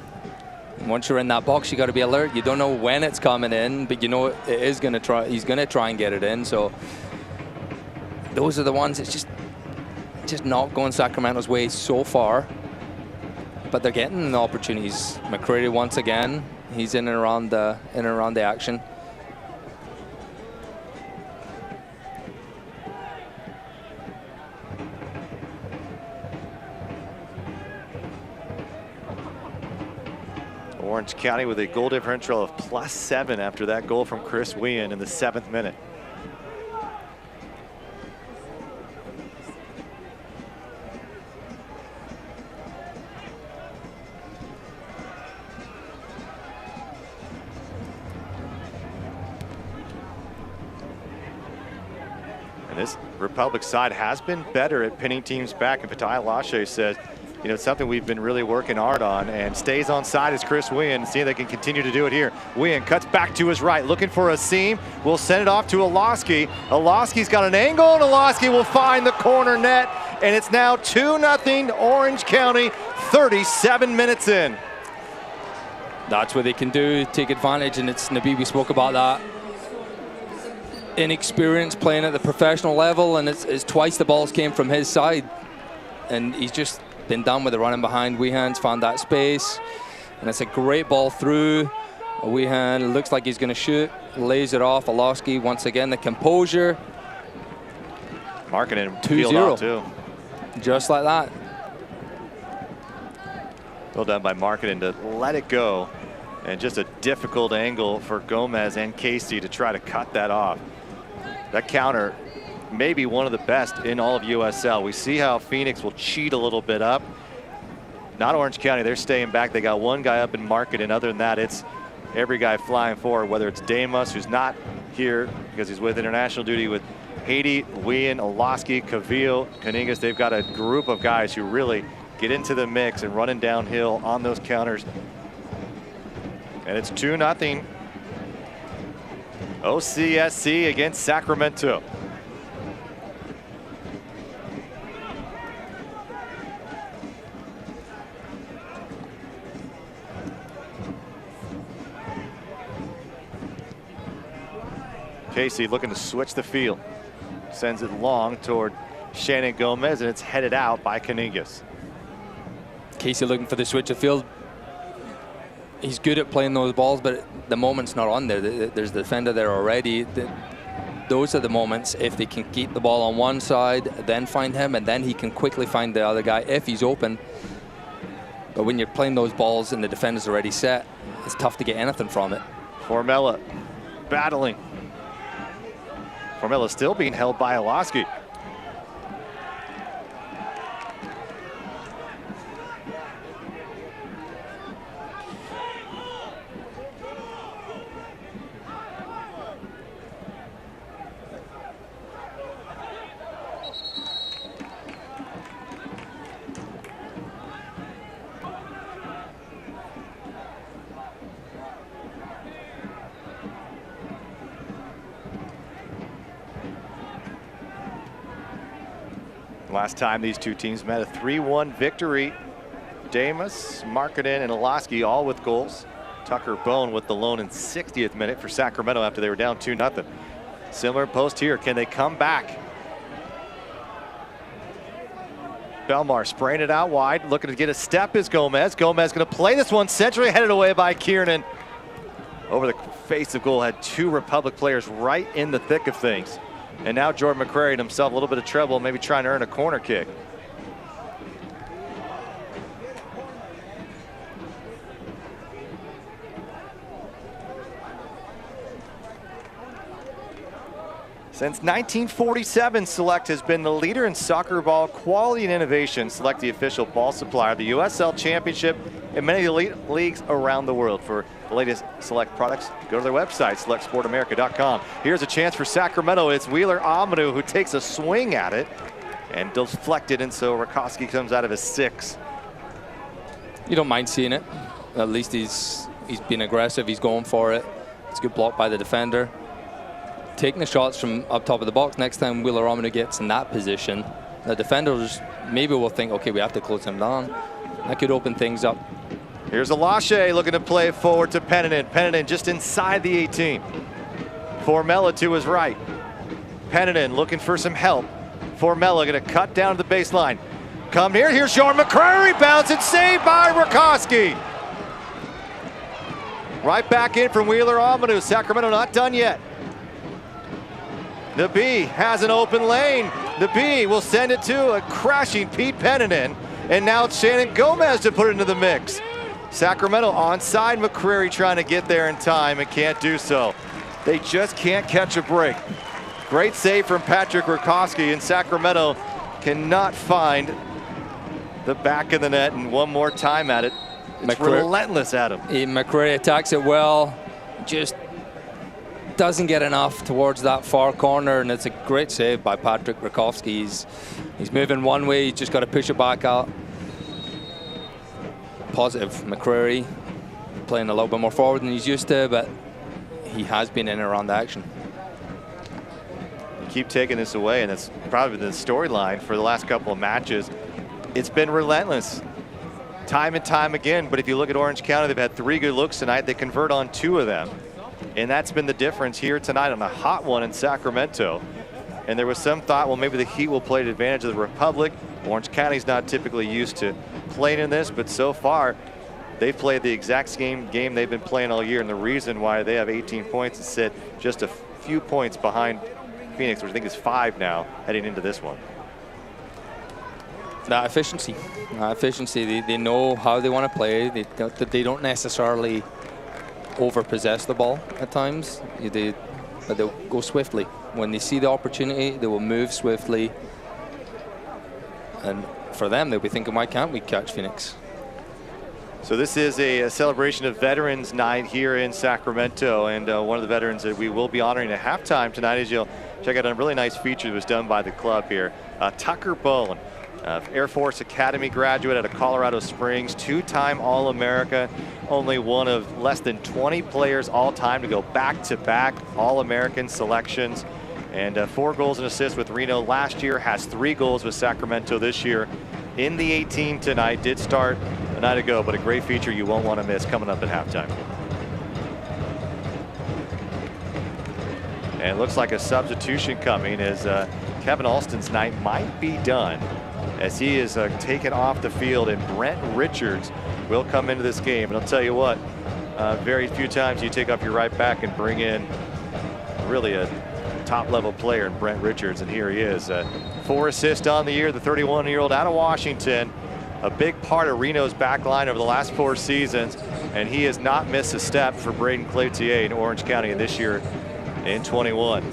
And once you're in that box, you got to be alert. You don't know when it's coming in, but you know it is going to try. He's going to try and get it in. So those are the ones. It's just not going Sacramento's way so far. But they're getting the opportunities. McCreary once again, he's in and around the action. Orange County with a goal differential of +7 after that goal from Chris Wien in the 7th minute. And this Republic side has been better at pinning teams back. And Fatai Alashe says, you know, it's something we've been really working hard on, and stays on side as Chris Wien. See if they can continue to do it here. Wien cuts back to his right, looking for a seam. Will send it off to Alosky. Alosky's got an angle, and Alosky will find the corner net. And it's now 2-0 Orange County, 37 minutes in. That's what they can do, take advantage, and it's Nabi, we spoke about that. Inexperience playing at the professional level, and it's twice the balls came from his side. And he's just been done with the running behind. Weehan's found that space, and it's a great ball through. Weehan looks like he's going to shoot, lays it off. Alosky once again, the composure. Marketing 2-0 just like that. Well done by Marketing to let it go, and just a difficult angle for Gomez and Casey to try to cut that off. That counter maybe one of the best in all of USL. We see how Phoenix will cheat a little bit up. Not Orange County, they're staying back. They got one guy up in market, and other than that, it's every guy flying forward, whether it's Damas, who's not here because he's with international duty with Haiti, Wien, Alosky, Cavillo, Caningas. They've got a group of guys who really get into the mix and running downhill on those counters. And it's 2-0. OCSC against Sacramento. Casey looking to switch the field. Sends it long toward Shannon Gomez, and it's headed out by Caningas. Casey looking for the switch of field. He's good at playing those balls, but the moment's not on there. There's the defender there already. Those are the moments, if they can keep the ball on one side, then find him, and then he can quickly find the other guy if he's open. But when you're playing those balls and the defender's already set, it's tough to get anything from it. Formella battling. Formella still being held by Alosky. Last time these two teams met, a 3-1 victory. Damas, Markkanen, and Alosky all with goals. Tucker Bone with the lone in 60th minute for Sacramento after they were down 2-0. Similar post here. Can they come back? Belmar spraying it out wide, looking to get a step is Gomez. Gomez going to play this one centrally, headed away by Kiernan. Over the face of goal, had two Republic players right in the thick of things. And now Jordan McCrary himself a little bit of trouble, maybe trying to earn a corner kick. Since 1947, Select has been the leader in soccer ball quality and innovation. Select, the official ball supplier of the USL Championship and many elite leagues around the world. For the latest Select products, go to their website, selectsportamerica.com. Here's a chance for Sacramento. It's Wheeler Amanu who takes a swing at it and deflected, and so Rakowski comes out of his 6. You don't mind seeing it. At least he's been aggressive. He's going for it. It's a good block by the defender. Taking the shots from up top of the box. Next time Wheeler Amanu gets in that position, the defenders maybe will think, okay, we have to close him down. That could open things up. Here's Alashe looking to play it forward to Pennanen. Pennanen just inside the 18. Formella to his right. Pennanen looking for some help. Formella going to cut down to the baseline. Come here. Here's Jordan McCrary. Bounce and saved by Rakowski. Right back in from Wheeler Amanu. Sacramento not done yet. Nabi has an open lane. Nabi will send it to a crashing Pete Pennanen. And now it's Shannon Gomez to put it into the mix. Sacramento onside. McCrary trying to get there in time and can't do so. They just can't catch a break. Great save from Patrick Rakowski, and Sacramento cannot find the back of the net, and one more time at it. It's relentless at him. McCrary attacks it well. Just doesn't get enough towards that far corner, and it's a great save by Patrick Rakowski. He's moving one way, he's just got to push it back out. Positive. McCrary playing a little bit more forward than he's used to, but he has been in and around the action. You keep taking this away, and that's probably the storyline for the last couple of matches. It's been relentless time and time again, but if you look at Orange County, they've had 3 good looks tonight. They convert on 2 of them. And that's been the difference here tonight on a hot one in Sacramento. And there was some thought, well, maybe the Heat will play to advantage of the Republic. Orange County's not typically used to playing in this, but so far they've played the exact same game they've been playing all year. And the reason why they have 18 points is sit just a few points behind Phoenix, which I think is 5 now heading into this one. That efficiency. They know how they want to play. They don't necessarily over-possess the ball at times, but they'll go swiftly. When they see the opportunity, they will move swiftly. And for them, they'll be thinking, why can't we catch Phoenix? So this is a celebration of Veterans Night here in Sacramento, and one of the veterans that we will be honoring at halftime tonight, as you'll check out a really nice feature that was done by the club here. Tucker Bone, Air Force Academy graduate out of Colorado Springs, 2-time All-America, only one of less than 20 players all-time to go back-to-back All-American selections, and 4 goals and assists with Reno last year, has 3 goals with Sacramento this year. In the 18 tonight, did start a night ago, but a great feature you won't want to miss coming up at halftime. And it looks like a substitution coming as Kevin Alston's night might be done, as he is taken off the field, and Brent Richards will come into this game. And I'll tell you what, very few times you take off your right back and bring in really a top-level player in Brent Richards, and here he is. 4 assists on the year, the 31-year-old out of Washington, a big part of Reno's back line over the last 4 seasons, and he has not missed a step for Braden Cloutier in Orange County this year in 21.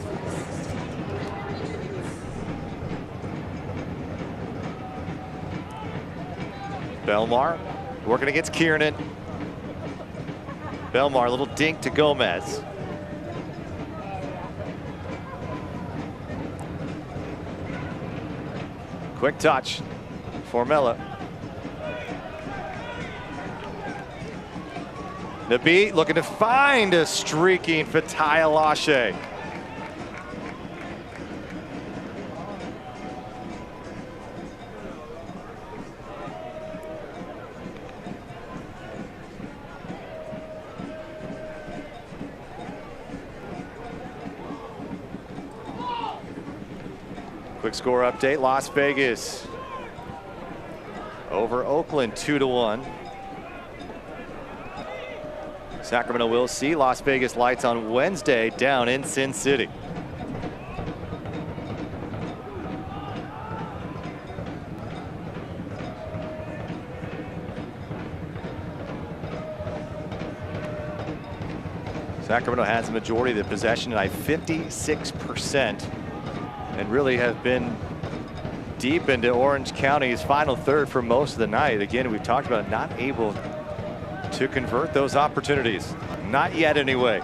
Belmar working against Kiernan. Belmar, a little dink to Gomez. Quick touch, Formella. Nabi looking to find a streaking Fatai Alashe. Quick score update, Las Vegas over Oakland 2-1. Sacramento will see Las Vegas Lights on Wednesday down in Sin City. Sacramento has the majority of the possession tonight, 56%, and really have been deep into Orange County's final third for most of the night. Again, we've talked about not able to convert those opportunities. Not yet, anyway.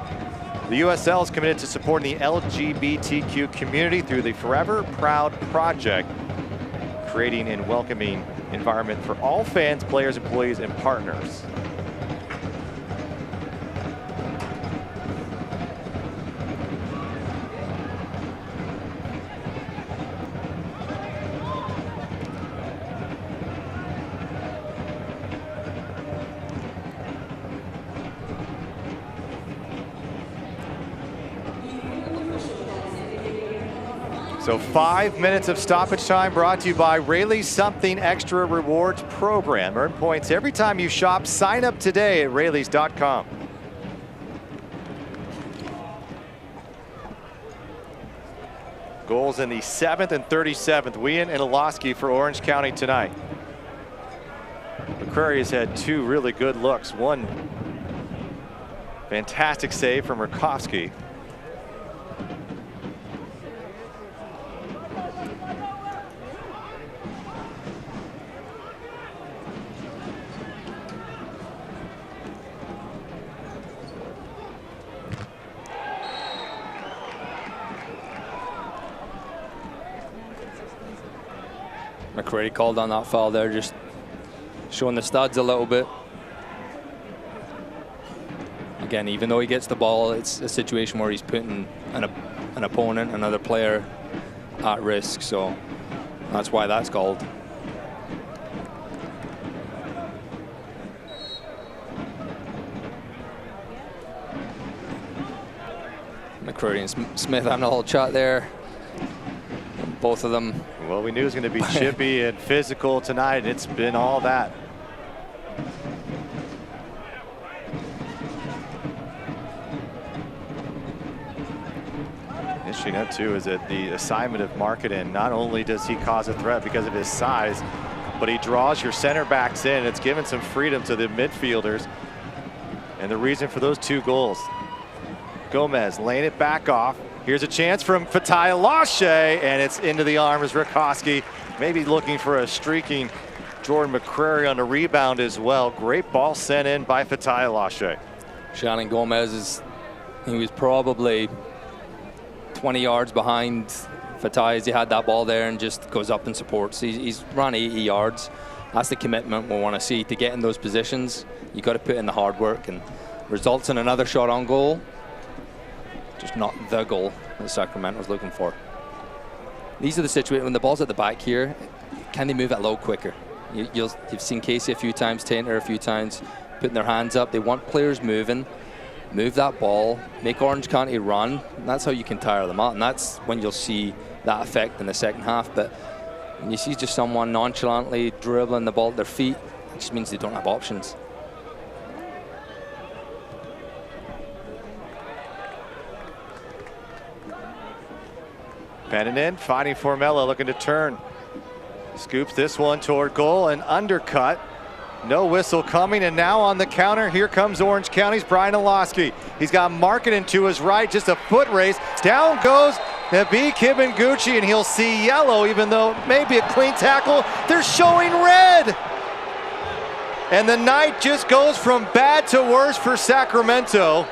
The USL is committed to supporting the LGBTQ community through the Forever Proud Project, creating and welcoming environment for all fans, players, employees, and partners. So 5 minutes of stoppage time brought to you by Rayleigh's Something Extra Rewards program. Earn points every time you shop. Sign up today at Rayleighs.com. Goals in the 7th and 37th. Wien and Oloski for Orange County tonight. McCrary has had two really good looks. One fantastic save from Rakowski. McCrary called on that foul there, just showing the studs a little bit. Again, even though he gets the ball, it's a situation where he's putting an opponent, another player, at risk. So that's why that's called. McCrary and Smith having a little chat there. Both of them. Well, we knew it was going to be chippy and physical tonight, and it's been all that. Interesting note, too, is that the assignment of Marketing, not only does he cause a threat because of his size, but he draws your center backs in. It's given some freedom to the midfielders. And the reason for those two goals. Gomez laying it back off. Here's a chance from Fatai Lashe, and it's into the arms. Rakowski maybe looking for a streaking Jordan McCrary on the rebound as well. Great ball sent in by Fatai Lashe. Shannon Gomez he was probably 20 yards behind Fatai as he had that ball there and just goes up and supports. He's run 80 yards. That's the commitment we want to see to get in those positions. You got to put in the hard work, and results in another shot on goal. Just not the goal that Sacramento was looking for. These are the situations when the ball's at the back here. Can they move it a little quicker? You've seen Casey a few times, Tainter a few times, putting their hands up. They want players moving, move that ball, make Orange County run. And that's how you can tire them out, and that's when you'll see that effect in the second half. But when you see just someone nonchalantly dribbling the ball at their feet, it just means they don't have options. Penning in, finding Formella, looking to turn. Scoops this one toward goal and undercut. No whistle coming, and now on the counter, here comes Orange County's Brian Oloski. He's got Marketing to his right, just a foot race. Down goes Nabi Kibenguchi, and he'll see yellow, even though maybe a clean tackle. They're showing red. And the night just goes from bad to worse for Sacramento.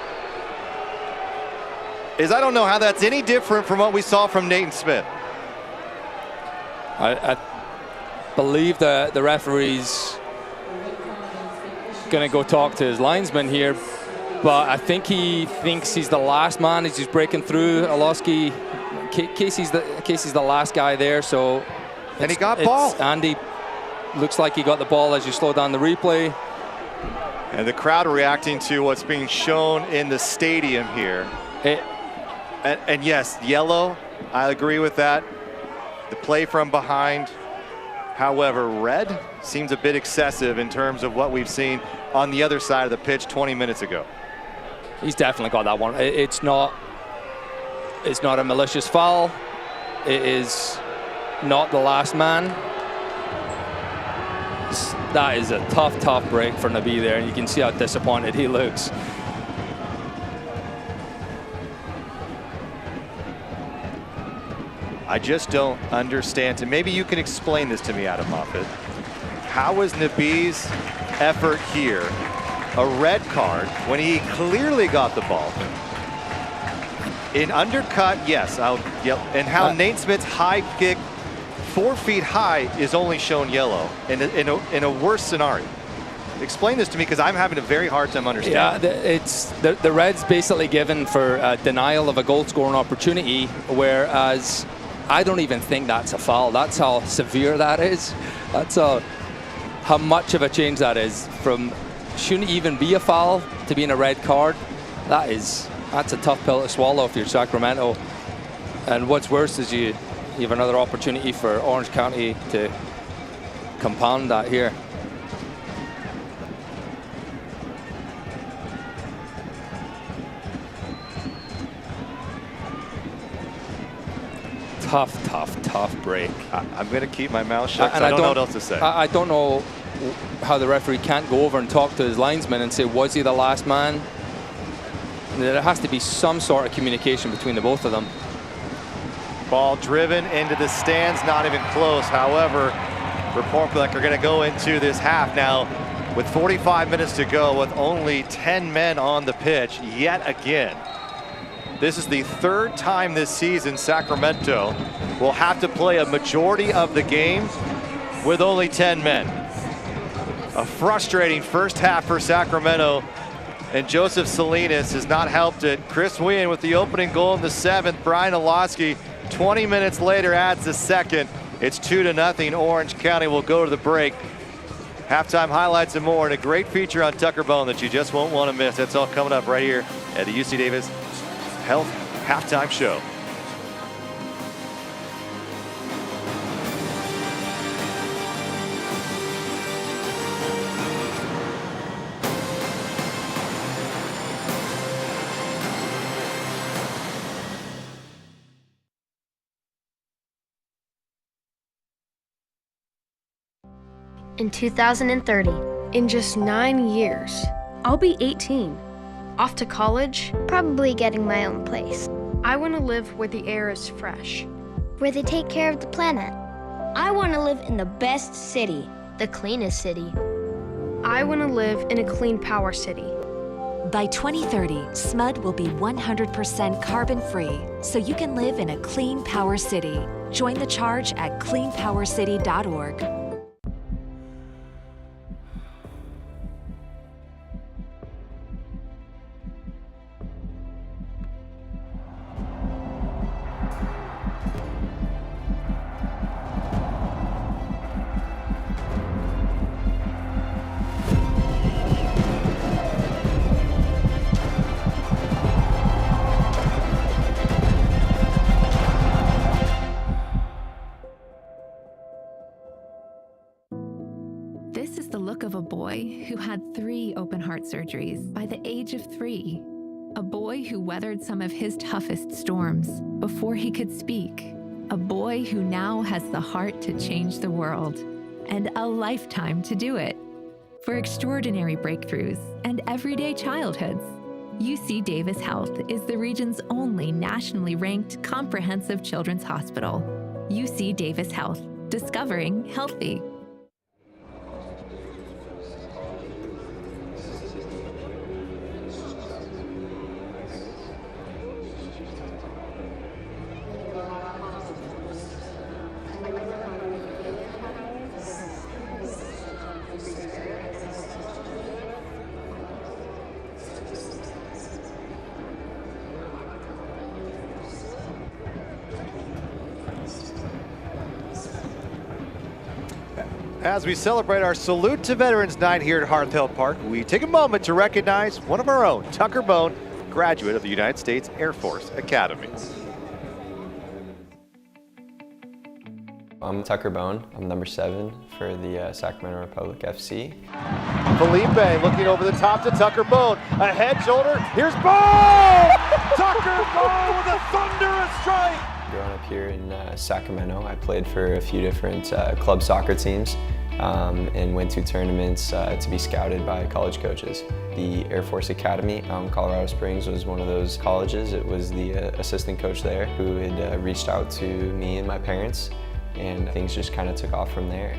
I don't know how that's any different from what we saw from Nathan Smith. I believe the referee's going to go talk to his linesman here, but I think he thinks he's the last man as he's breaking through. Oloski, Casey's the last guy there, so. And he got ball. Andy looks like he got the ball as you slow down the replay. And the crowd reacting to what's being shown in the stadium here. And yes, yellow, I agree with that. The play from behind. However, red seems a bit excessive in terms of what we've seen on the other side of the pitch 20 minutes ago. He's definitely got that one. It's not a malicious foul. It is not the last man. That is a tough break for Nabi there, and you can see how disappointed he looks. I just don't understand, and maybe you can explain this to me, Adam Moffat. How was Nabi's effort here a red card when he clearly got the ball? In undercut, yes, and how Nate Smith's high kick, 4 feet high, is only shown yellow in a worse scenario. Explain this to me, because I'm having a very hard time understanding. Yeah, it's the red's basically given for denial of a goal scoring opportunity, whereas I don't even think that's a foul. That's how severe that is. That's how much of a change that is from shouldn't even be a foul to being a red card. That's a tough pill to swallow if you're Sacramento. And what's worse is you have another opportunity for Orange County to compound that here. Tough break. I'm going to keep my mouth shut, and I don't know what else to say. I don't know how the referee can't go over and talk to his linesman and say, was he the last man? There has to be some sort of communication between the both of them. Ball driven into the stands, not even close. However, report like are going to go into this half now with 45 minutes to go with only 10 men on the pitch yet again. This is the 3rd time this season Sacramento will have to play a majority of the game with only 10 men. A frustrating first half for Sacramento, and Joseph Salinas has not helped it. Chris Wien with the opening goal in the 7th. Brian Olowski 20 minutes later adds the second. It's 2-0. Orange County will go to the break. Halftime highlights and more, and a great feature on Tucker Bone that you just won't want to miss. That's all coming up right here at the UC Davis Health Halftime Show. In 2030, in just 9 years, I'll be 18, off to college. Probably getting my own place, I want to live where the air is fresh. where they take care of the planet. I want to live in the best city, the cleanest city. I want to live in a clean power city. By 2030, SMUD will be 100% carbon-free, so you can live in a clean power city. Join the charge at cleanpowercity.org. This is the look of a boy who had 3 open heart surgeries by the age of 3. A boy who weathered some of his toughest storms before he could speak. A boy who now has the heart to change the world and a lifetime to do it. For extraordinary breakthroughs and everyday childhoods, UC Davis Health is the region's only nationally ranked comprehensive children's hospital. UC Davis Health, discovering healthy. As we celebrate our Salute to Veterans Night here at Hearth Hill Park, we take a moment to recognize one of our own, Tucker Bone, graduate of the United States Air Force Academy. I'm Tucker Bone. I'm number 7 for the Sacramento Republic FC. Felipe looking over the top to Tucker Bone. A head shoulder. Here's Bone! Tucker Bone with a thunderous strike! Growing up here in Sacramento, I played for a few different club soccer teams. and went to tournaments to be scouted by college coaches. The Air Force Academy, Colorado Springs, was one of those colleges. It was the assistant coach there who had reached out to me and my parents, and things just kind of took off from there.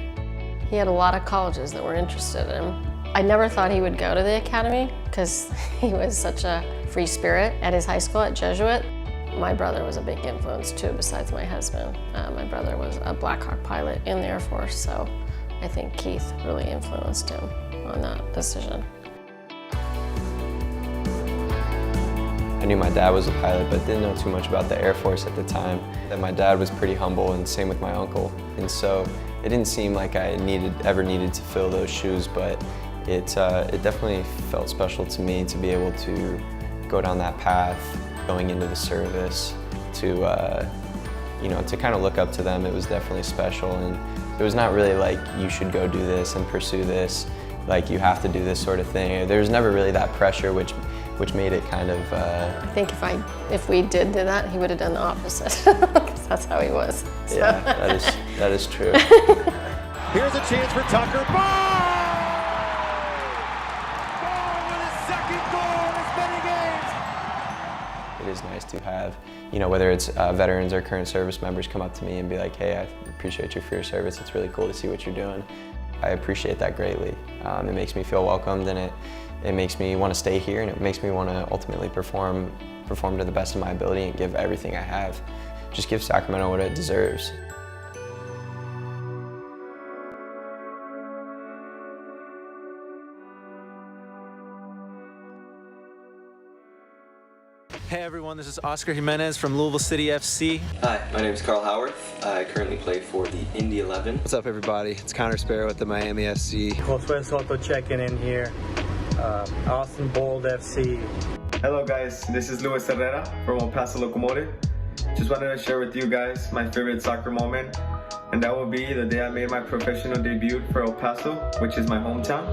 He had a lot of colleges that were interested in him. I never thought he would go to the academy because he was such a free spirit at his high school at Jesuit. My brother was a big influence too, besides my husband. My brother was a Black Hawk pilot in the Air Force, so I think Keith really influenced him on that decision. I knew my dad was a pilot, but didn't know too much about the Air Force at the time. And my dad was pretty humble, and same with my uncle. And so it didn't seem like I ever needed to fill those shoes, but it definitely felt special to me to be able to go down that path, going into the service, to to kind of look up to them. It was definitely special, and it was not really like you should go do this and pursue this, like you have to do this sort of thing. There was never really that pressure, which made it kind of. I think if we did do that, he would have done the opposite, because that's how he was. So. Yeah, that is true. Here's a chance for Tucker. Ball! With his second goal in as many games. It is nice to have, whether it's veterans or current service members come up to me and be like, hey, I appreciate you for your service. It's really cool to see what you're doing. I appreciate that greatly. It makes me feel welcomed, and it makes me want to stay here, and it makes me want to ultimately perform to the best of my ability and give everything I have. Just give Sacramento what it deserves. Hey everyone, this is Oscar Jimenez from Louisville City FC. Hi, my name is Carl Howarth. I currently play for the Indy 11. What's up everybody? It's Connor Sparrow with the Miami SC. Josué Soto checking in here. Alston Bold FC. Hello guys, this is Luis Herrera from El Paso Locomotive. Just wanted to share with you guys my favorite soccer moment, and that will be the day I made my professional debut for El Paso, which is my hometown.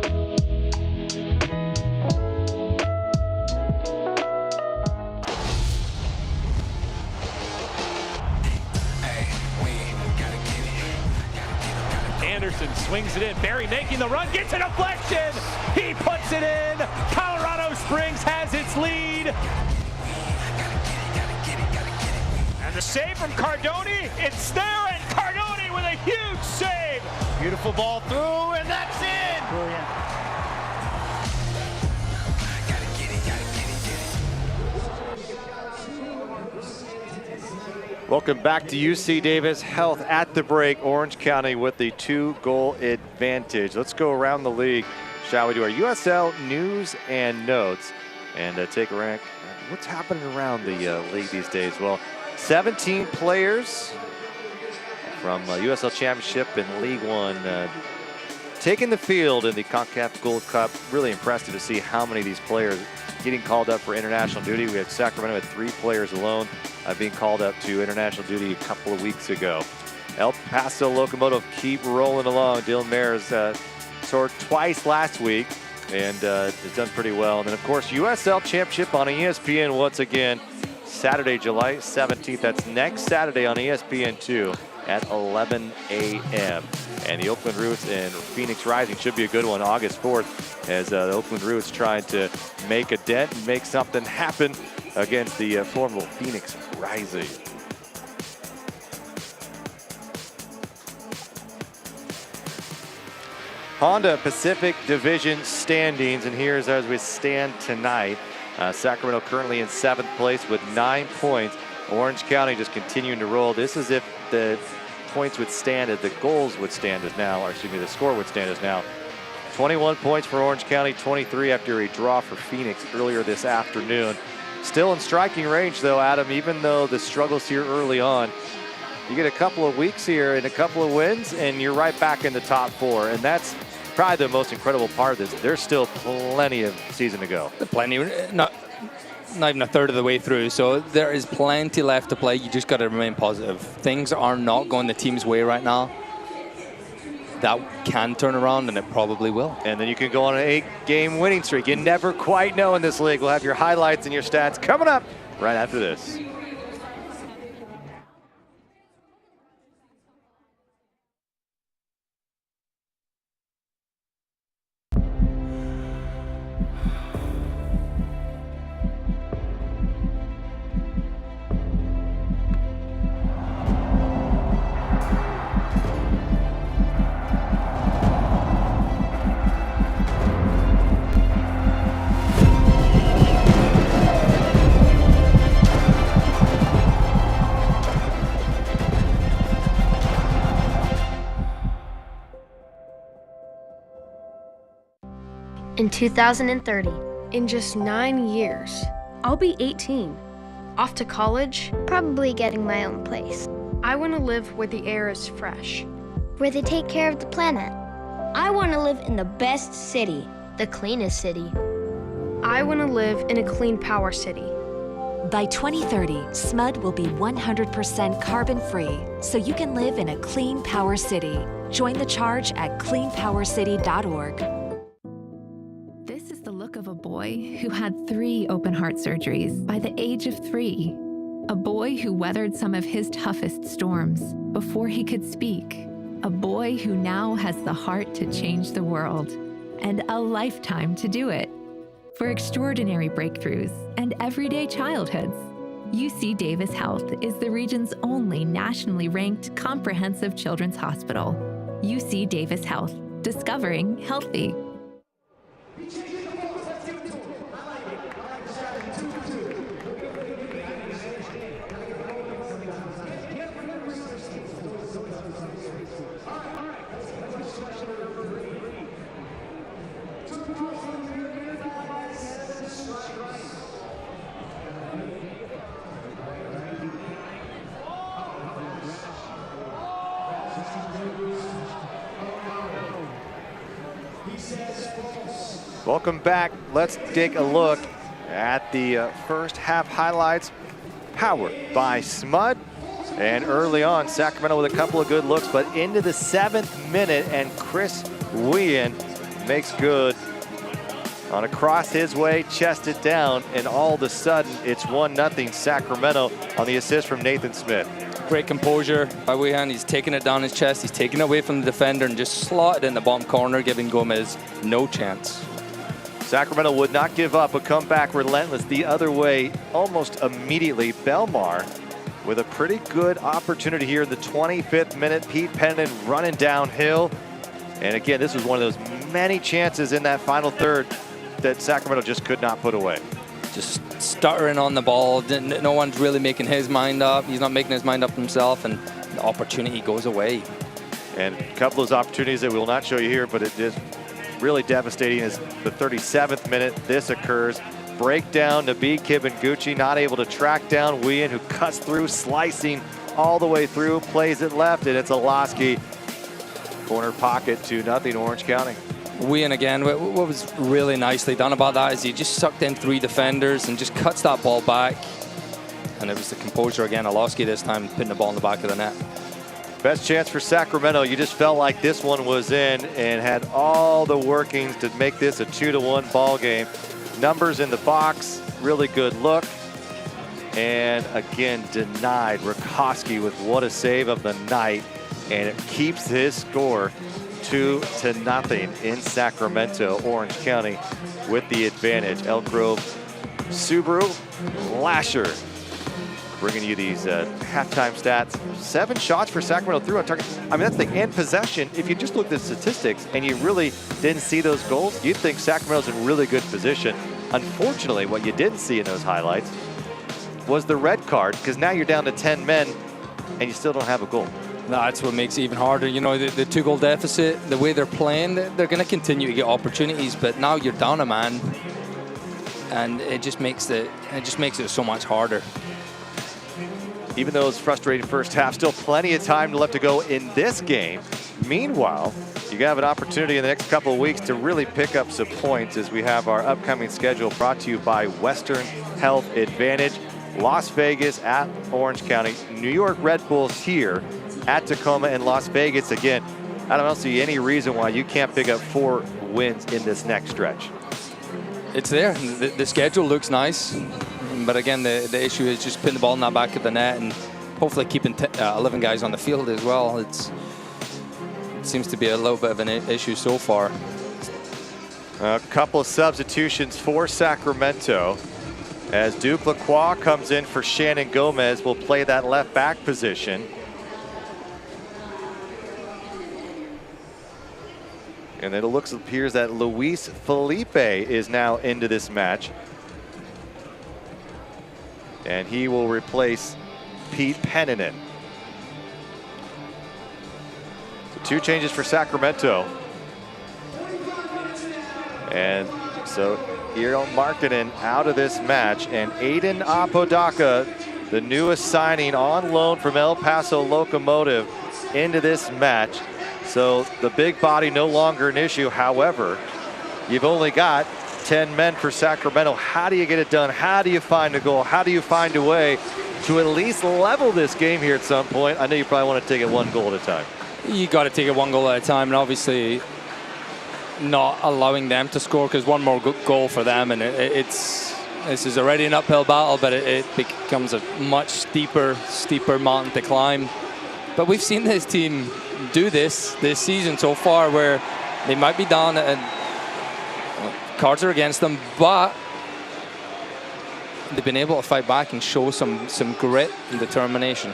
Anderson swings it in. Barry making the run, gets a deflection. He puts it in. Colorado Springs has its lead. And the save from Cardoni. It's there, and Cardoni with a huge save. Beautiful ball through, and that's in. Brilliant. Welcome back to UC Davis Health at the break. Orange County with the 2-goal advantage. Let's go around the league, shall we, do our USL news and notes and take a rank. What's happening around the league these days? Well, 17 players from USL Championship and League One taking the field in the CONCACAF Gold Cup. Really impressive to see how many of these players getting called up for international duty. We had Sacramento had 3 players alone being called up to international duty a couple of weeks ago. El Paso Locomotive keep rolling along. Dylan Mayers scored twice last week and has done pretty well. And then, of course, USL Championship on ESPN once again, Saturday, July 17th. That's next Saturday on ESPN2 at 11 a.m. And the Oakland Roots and Phoenix Rising should be a good one August 4th as the Oakland Roots trying to make a dent and make something happen against the formidable Phoenix Rising. Honda Pacific Division standings, and here's as we stand tonight. Sacramento currently in 7th place with 9 points. Orange County just continuing to roll. This is if the points would stand as the goals would stand as now, or excuse me, the score would stand as now. 21 points for Orange County, 23 after a draw for Phoenix earlier this afternoon. Still in striking range though, Adam, even though the struggles here early on. You get a couple of weeks here and a couple of wins and you're right back in the top 4. And that's probably the most incredible part of this. There's still plenty of season to go. Plenty, not even a third of the way through. So there is plenty left to play. You just got to remain positive. Things are not going the team's way right now. That can turn around, and it probably will. And then you can go on an 8-game winning streak. You never quite know in this league. We'll have your highlights and your stats coming up right after this. in 2030. In just 9 years, I'll be 18. Off to college. Probably getting my own place. I want to live where the air is fresh. Where they take care of the planet. I want to live in the best city. The cleanest city. I want to live in a clean power city. By 2030, SMUD will be 100% carbon-free, so you can live in a clean power city. Join the charge at cleanpowercity.org. This is the look of a boy who had 3 open heart surgeries by the age of 3. A boy who weathered some of his toughest storms before he could speak. A boy who now has the heart to change the world and a lifetime to do it. For extraordinary breakthroughs and everyday childhoods, UC Davis Health is the region's only nationally ranked comprehensive children's hospital. UC Davis Health, discovering healthy. Welcome back. Let's take a look at the first half highlights, powered by SMUD. And early on, Sacramento with a couple of good looks, but into the 7th minute, and Chris Wien makes good on a cross his way, chested down, and all of a sudden it's 1-0 Sacramento on the assist from Nathan Smith. Great composure by Wien. He's taking it down his chest, he's taking it away from the defender and just slotted in the bottom corner, giving Gomez no chance. Sacramento would not give up, but come back relentless the other way almost immediately. Belmar with a pretty good opportunity here in the 25th minute. Pete Pennon running downhill. And again, this was one of those many chances in that final third that Sacramento just could not put away. Just stuttering on the ball. No one's really making his mind up. He's not making his mind up himself, and the opportunity goes away. And a couple of those opportunities that we will not show you here, but it is really devastating is the 37th minute. This occurs. Breakdown, Nabi Kibanguchi not able to track down Wien, who cuts through, slicing all the way through, plays it left, and it's Alaski. Corner pocket, 2-0 Orange County. Wien again, what was really nicely done about that is he just sucked in 3 defenders and just cuts that ball back. And it was the composure again, Alaski this time, putting the ball in the back of the net. Best chance for Sacramento. You just felt like this one was in and had all the workings to make this a 2-1 ball game. Numbers in the box, really good look. And again, denied. Rakowski with what a save of the night. And it keeps his score 2-0 in Sacramento. Orange County with the advantage. Elk Grove, Subaru, Lasher bringing you these halftime stats. 7 shots for Sacramento through on target. I mean, that's the end possession. If you just looked at the statistics and you really didn't see those goals, you'd think Sacramento's in really good position. Unfortunately, what you didn't see in those highlights was the red card, because now you're down to 10 men and you still don't have a goal. That's what makes it even harder. You know, the 2-goal deficit, the way they're playing, they're going to continue to get opportunities, but now you're down a man, and it just makes it so much harder. Even though it's frustrating first half, still plenty of time left to go in this game. Meanwhile, you have an opportunity in the next couple of weeks to really pick up some points as we have our upcoming schedule brought to you by Western Health Advantage. Las Vegas at Orange County, New York Red Bulls here at Tacoma and Las Vegas again. I don't see any reason why you can't pick up 4 wins in this next stretch. It's there. The schedule looks nice. But again, the issue is just putting the ball in the back of the net and hopefully keeping 11 guys on the field as well. It seems to be a little bit of an issue so far. A couple of substitutions for Sacramento as Duke Lacroix comes in for Shannon Gomez. Will play that left back position. And it appears that Luis Felipe is now into this match. And he will replace Pete Pennonen. So 2 changes for Sacramento. And so Iro Markkanen out of this match, and Aiden Apodaca, the newest signing on loan from El Paso Locomotive, into this match. So the big body no longer an issue. However, you've only got 10 men for Sacramento. How do you get it done? How do you find a goal? How do you find a way to at least level this game here at some point? I know you probably want to take it one goal at a time. You got to take it one goal at a time, and obviously not allowing them to score, because one more goal for them, and this is already an uphill battle, but it becomes a much steeper mountain to climb. But we've seen this team do this season so far, where they might be down and cards are against them, but they've been able to fight back and show some grit and determination.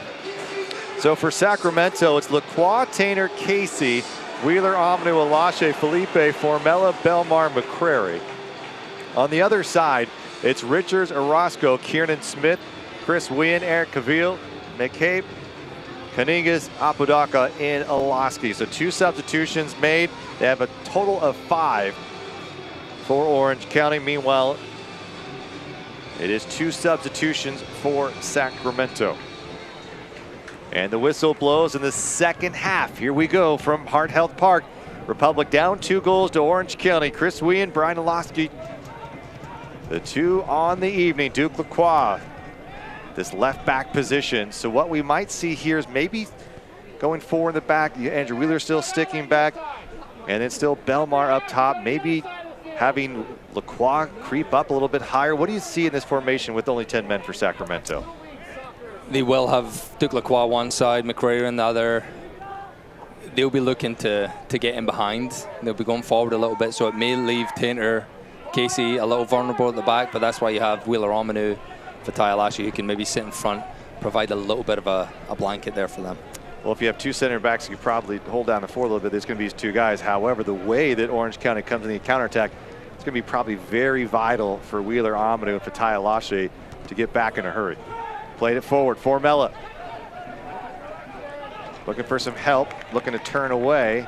So for Sacramento, it's Lacroix, Tainer, Casey, Wheeler, Omnu, Alache, Felipe, Formella, Belmar, McCrary. On the other side, it's Richards, Orozco, Kiernan Smith, Chris Wien, Eric Cavill, McCabe, Kaningas, Apodaca, and Olaski. So 2 substitutions made. They have a total of 5 for Orange County. Meanwhile, it is 2 substitutions for Sacramento. And the whistle blows in the second half. Here we go from Heart Health Park. Republic down 2 goals to Orange County. Chris Wien, Brian Olaski. The 2 on the evening. Duke Lacroix, this left back position. So what we might see here is maybe going 4 in the back. Andrew Wheeler still sticking back. And then still Belmar up top. Maybe having Lacroix creep up a little bit higher. What do you see in this formation with only 10 men for Sacramento? They will have Duke Lacroix one side, McCrary on the other. They'll be looking to get in behind. They'll be going forward a little bit, so it may leave Tainter, Casey a little vulnerable at the back, but that's why you have Wheeler Omanu, Fatai Alashi, who can maybe sit in front, provide a little bit of a blanket there for them. Well, if you have 2 center backs, you could probably hold down the 4 a little bit. There's going to be these 2 guys. However, the way that Orange County comes in the counterattack, it's going to be probably very vital for Wheeler Omanu and Fatai Alashi to get back in a hurry. Played it forward, Formella. Looking for some help, looking to turn away.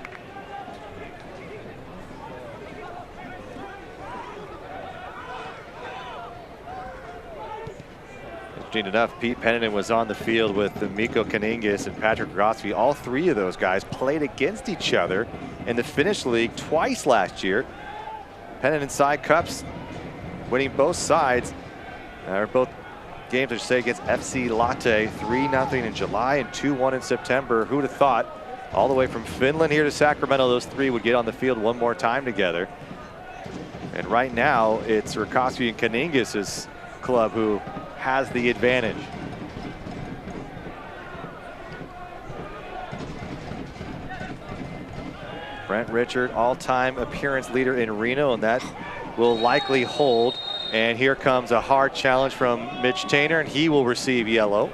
Interesting enough, Pete Pennington was on the field with Miko Kaningas and Patrick Grosby. All 3 of those guys played against each other in the Finnish League twice last year. Pennington side cups, winning both sides, or both games, I should say, against FC Latte, 3-0 in July and 2-1 in September. Who'd have thought, all the way from Finland here to Sacramento, those 3 would get on the field one more time together. And right now, it's Rakosky and Kaningas' club who has the advantage. Brent Richard, all-time appearance leader in Reno, and that will likely hold. And here comes a hard challenge from Mitch Tainer, and he will receive yellow.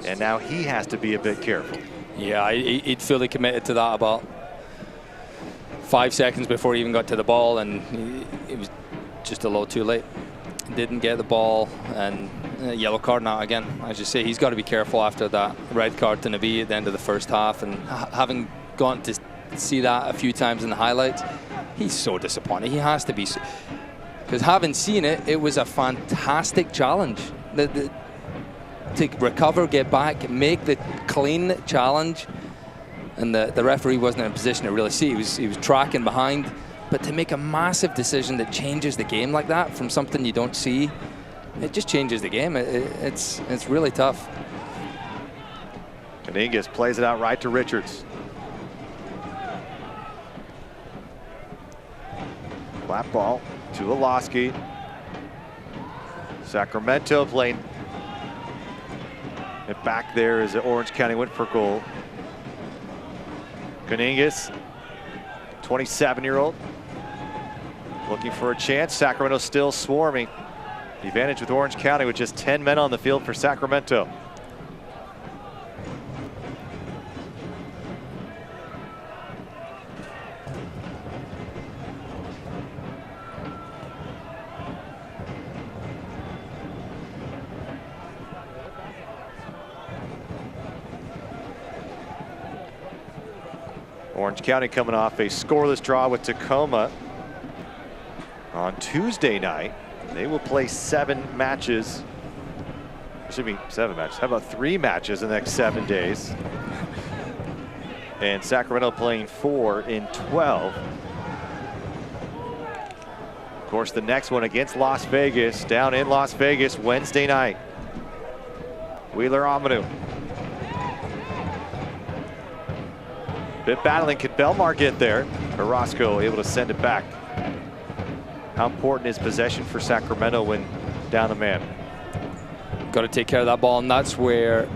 And now he has to be a bit careful. Yeah, he'd fully committed to that about 5 seconds before he even got to the ball, and it was just a little too late. Didn't get the ball, and yellow card now again. As you say, he's got to be careful after that red card to Nabi at the end of the first half, and having gone to see that a few times in the highlights, he's so disappointed. He has to be, because having seen it, it was a fantastic challenge. To recover, get back, make the clean challenge, and the referee wasn't in a position to really see. He was tracking behind, but to make a massive decision that changes the game like that from something you don't see, it just changes the game. It's really tough. Kaningas plays it out right to Richards. Flat ball to Olaski. Sacramento playing it back there as Orange County went for goal. Kaningas, 27-year-old, looking for a chance. Sacramento still swarming. The advantage with Orange County with just 10 men on the field for Sacramento. Orange County coming off a scoreless draw with Tacoma on Tuesday night. They will play 7 matches. It should be 7 matches. How about 3 matches in the next 7 days? And Sacramento playing 4 in 12. Of course, the next one against Las Vegas, down in Las Vegas Wednesday night. Wheeler Amanu. Bit battling. Could Belmar get there? Orozco able to send it back. How important is possession for Sacramento when down the man? Got to take care of that ball, and that's where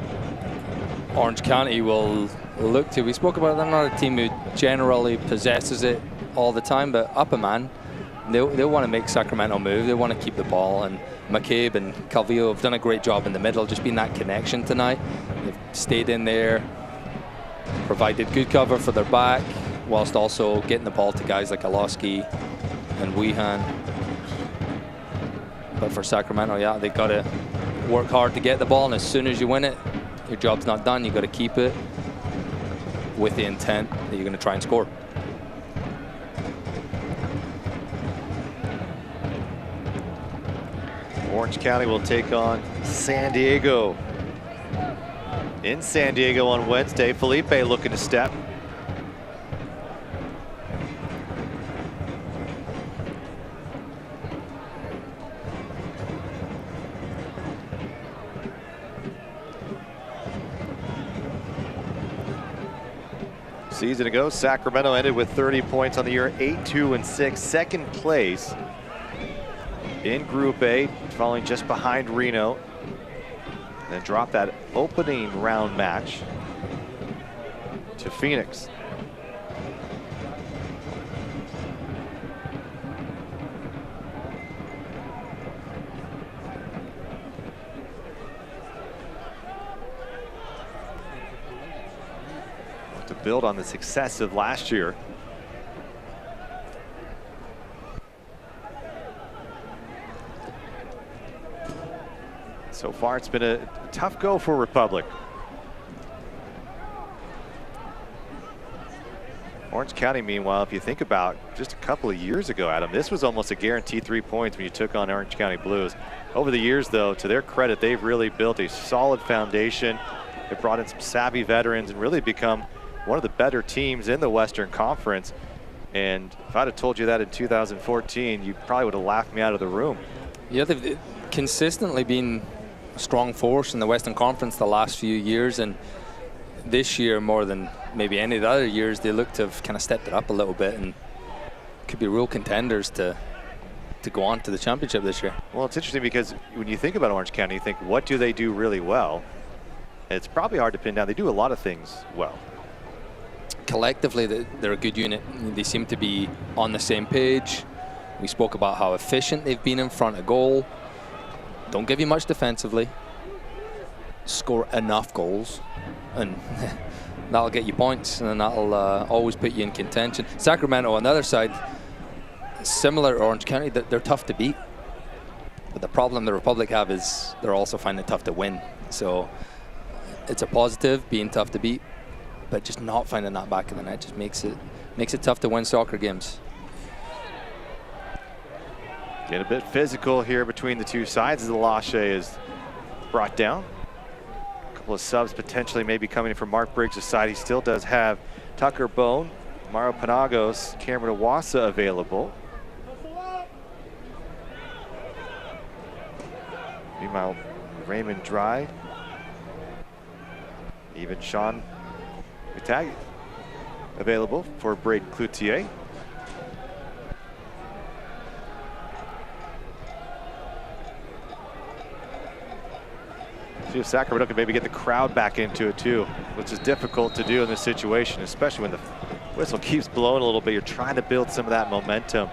Orange County will look to. We spoke about it. They're not a team who generally possesses it all the time, but up a man, they want to make Sacramento move. They want to keep the ball, and McCabe and Calvillo have done a great job in the middle, just being that connection tonight. They've stayed in there, provided good cover for their back, whilst also getting the ball to guys like Alosky and Weehan. But for Sacramento, yeah, they got to work hard to get the ball, and as soon as you win it, your job's not done. You got to keep it with the intent that you're going to try and score. Orange County will take on San Diego in San Diego on Wednesday. Felipe looking to step. Season ago, Sacramento ended with 30 points on the year, 8-2-6, second place in Group A, falling just behind Reno. Then dropped that opening round match to Phoenix. To build on the success of last year. So far, it's been a tough go for Republic. Orange County, meanwhile, if you think about just a couple of years ago, Adam, this was almost a guaranteed 3 points when you took on Orange County Blues. Over the years, though, to their credit, they've really built a solid foundation. They brought in some savvy veterans and really become one of the better teams in the Western Conference. And if I'd have told you that in 2014, you probably would have laughed me out of the room. Yeah, they've consistently been a strong force in the Western Conference the last few years, and this year more than maybe any of the other years, they look to have kind of stepped it up a little bit and could be real contenders to go on to the championship this year. Well, it's interesting because when you think about Orange County, you think, what do they do really well? It's probably hard to pin down. They do a lot of things well. Collectively, they're a good unit. They seem to be on the same page. We spoke about how efficient they've been in front of goal. Don't give you much defensively. Score enough goals, and that'll get you points, and that'll always put you in contention. Sacramento, on the other side, similar to Orange County, they're tough to beat. But the problem the Republic have is they're also finding it tough to win. So it's a positive, being tough to beat, but just not finding that back of the net just makes it tough to win soccer games. Get a bit physical here between the two sides as the Lache is brought down. A couple of subs potentially maybe coming from Mark Briggs' side. He still does have Tucker Bone, Mauro Panagos, Cameron Iwasa available. Meanwhile, Raymond Dry, even Sean Vitag available for Braden Cloutier. See if Sacramento can maybe get the crowd back into it too, which is difficult to do in this situation, especially when the whistle keeps blowing a little bit. You're trying to build some of that momentum.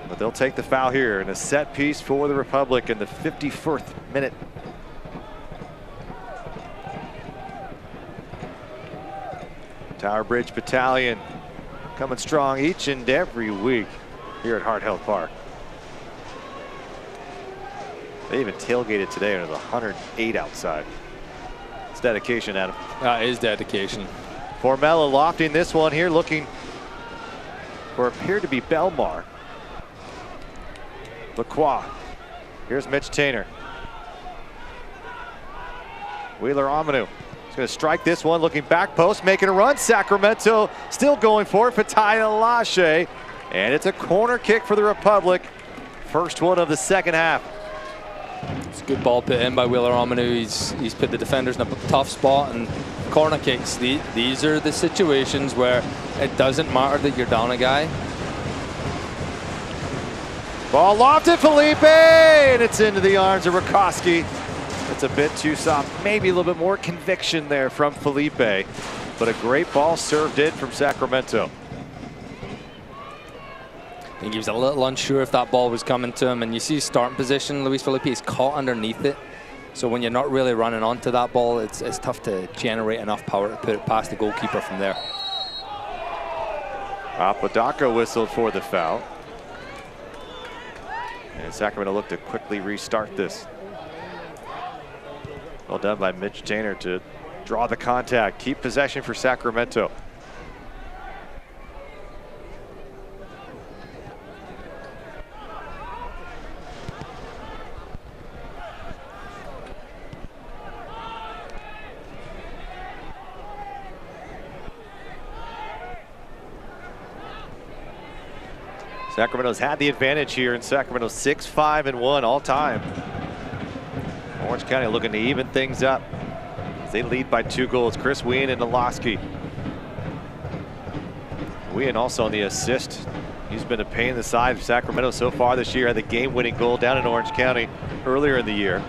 But they'll take the foul here, and a set piece for the Republic in the 54th minute. Tower Bridge Battalion coming strong each and every week here at Hart Health Park. They even tailgated today under the 108 outside. It's dedication, Adam. That is dedication. Formella lofting this one here, looking for appeared to be Belmar. Lacroix. Here's Mitch Tainer. Wheeler Amanu is going to strike this one, looking back post, making a run. Sacramento still going for it. Fatai Lashe. And it's a corner kick for the Republic. First one of the second half. It's a good ball put in by Wheeler Amanu. He's put the defenders in a tough spot, and corner kicks, these are the situations where it doesn't matter that you're down a guy. Ball lofted, Felipe, and it's into the arms of Rakowski. It's a bit too soft, maybe a little bit more conviction there from Felipe, but a great ball served in from Sacramento. I think he was a little unsure if that ball was coming to him, and you see his starting position, Luis Felipe is caught underneath it. So when you're not really running onto that ball, it's tough to generate enough power to put it past the goalkeeper from there. Apodaca whistled for the foul. And Sacramento looked to quickly restart this. Well done by Mitch Tainer to draw the contact, keep possession for Sacramento. Sacramento's had the advantage here in Sacramento, 6-5-1 all time. Orange County looking to even things up as they lead by 2 goals. Chris Wien and Noloski. Wien also on the assist. He's been a pain in the side of Sacramento so far this year. Had the game-winning goal down in Orange County earlier in the year.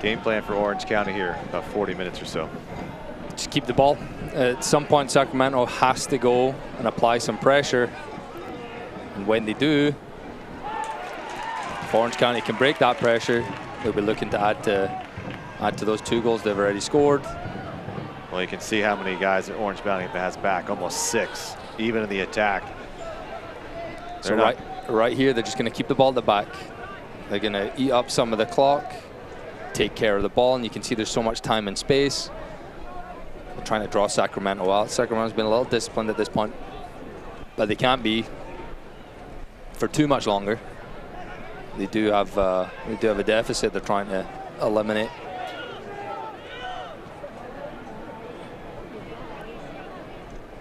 Game plan for Orange County here, about 40 minutes or so. Just keep the ball. At some point, Sacramento has to go and apply some pressure. And when they do, if Orange County can break that pressure, they'll be looking to add to those 2 goals they've already scored. Well, you can see how many guys that Orange County has back, almost 6, even in the attack. So right here, they're just going to keep the ball at the back. They're going to eat up some of the clock, take care of the ball, and you can see there's so much time and space. They're trying to draw Sacramento out. Sacramento's been a little disciplined at this point, but they can't be for too much longer. They do have a deficit they're trying to eliminate.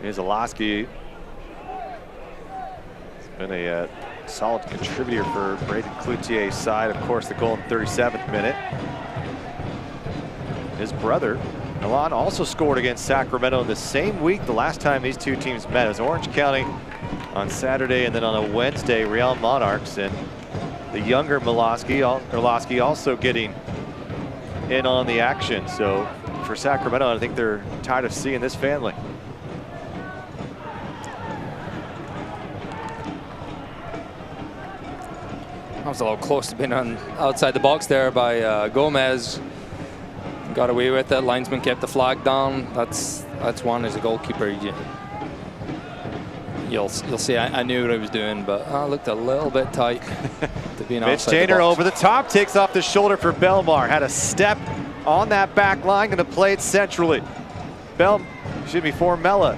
Here's Oloski. He's been a solid contributor for Braden Cloutier's side. Of course, the goal in the 37th minute. His brother, Milan, also scored against Sacramento in the same week the last time these 2 teams met. It was Orange County on Saturday, and then on a Wednesday, Real Monarchs. And the younger Orlowski also getting in on the action. So for Sacramento, I think they're tired of seeing this family. That was a little close to being on outside the box there by Gomez. Got away with it. Linesman kept the flag down. That's one as a goalkeeper. You'll see. I knew what I was doing, but I looked a little bit tight to being outside the box. Mitch Tainer over the top, takes off the shoulder for Belmar. Had a step on that back line, going to play it centrally. Formella.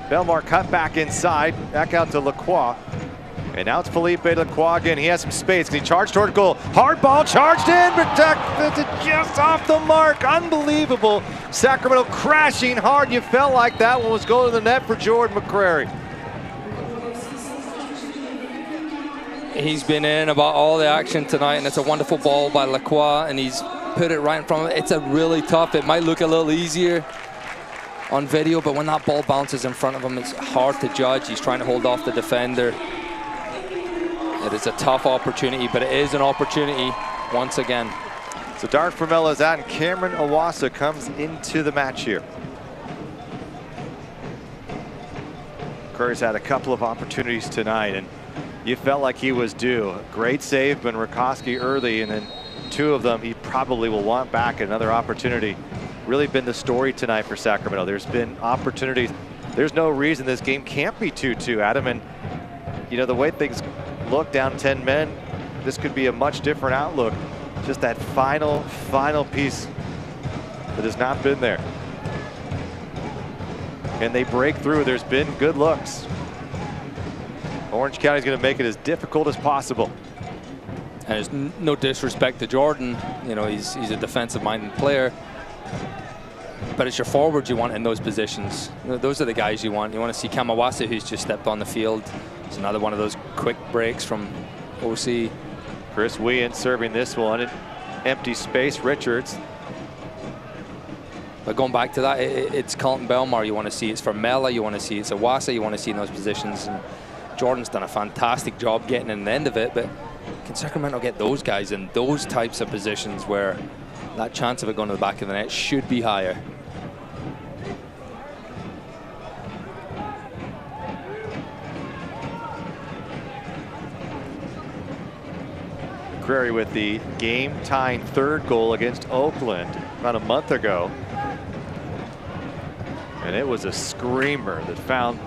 Belmar cut back inside, back out to Lacroix. And now it's Felipe Lacroix again. He has some space. Can he charge toward goal? Hard ball charged in, but just off the mark. Unbelievable. Sacramento crashing hard. You felt like that one was going to the net for Jordan McCrary. He's been in about all the action tonight, and it's a wonderful ball by Lacroix, and he's put it right in front of it. It's a really tough. It might look a little easier on video, but when that ball bounces in front of him, it's hard to judge. He's trying to hold off the defender. It is a tough opportunity, but it is an opportunity once again. So Dark Formella is out, and Cameron Owasa comes into the match here. McCrary's had a couple of opportunities tonight, and you felt like he was due. Great save by Rakowski early, and then 2 of them he probably will want back. Another opportunity. Really been the story tonight for Sacramento. There's been opportunities. There's no reason this game can't be 2-2, Adam. And you know, the way things look down 10 men, this could be a much different outlook. Just that final piece that has not been there. And they break through. There's been good looks. Orange County's going to make it as difficult as possible. And there's no disrespect to Jordan. You know, he's a defensive-minded player. But it's your forwards you want in those positions. Those are the guys you want. You want to see Kamawase, who's just stepped on the field. It's another one of those quick breaks from OC. Chris Wien serving this one in empty space. Richards. But going back to that, it's Carlton Belmar you want to see. It's Vermella you want to see. It's Awasa you want to see in those positions. And Jordan's done a fantastic job getting in the end of it. But can Sacramento get those guys in those types of positions where that chance of it going to the back of the net should be higher? McCrary with the game-tying 3rd goal against Oakland about a month ago. And it was a screamer that found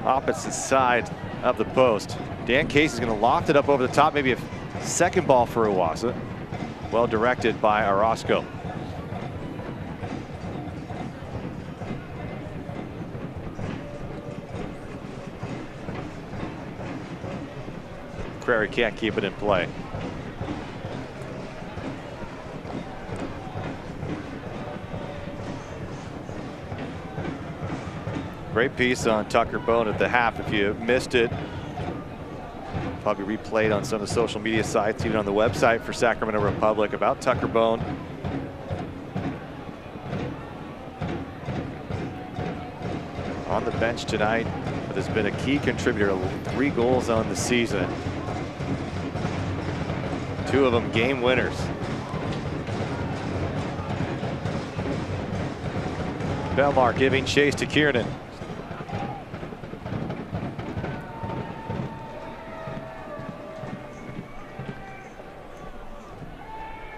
opposite side of the post. Dan Casey's going to loft it up over the top, maybe a 2nd ball for Awasa. Well directed by Orozco. McCrary can't keep it in play. Great piece on Tucker Bone at the half. If you missed it, probably replayed on some of the social media sites, even on the website for Sacramento Republic, about Tucker Bone. On the bench tonight, but has been a key contributor. 3 goals on the season. 2 of them game winners. Belmar giving chase to Kiernan.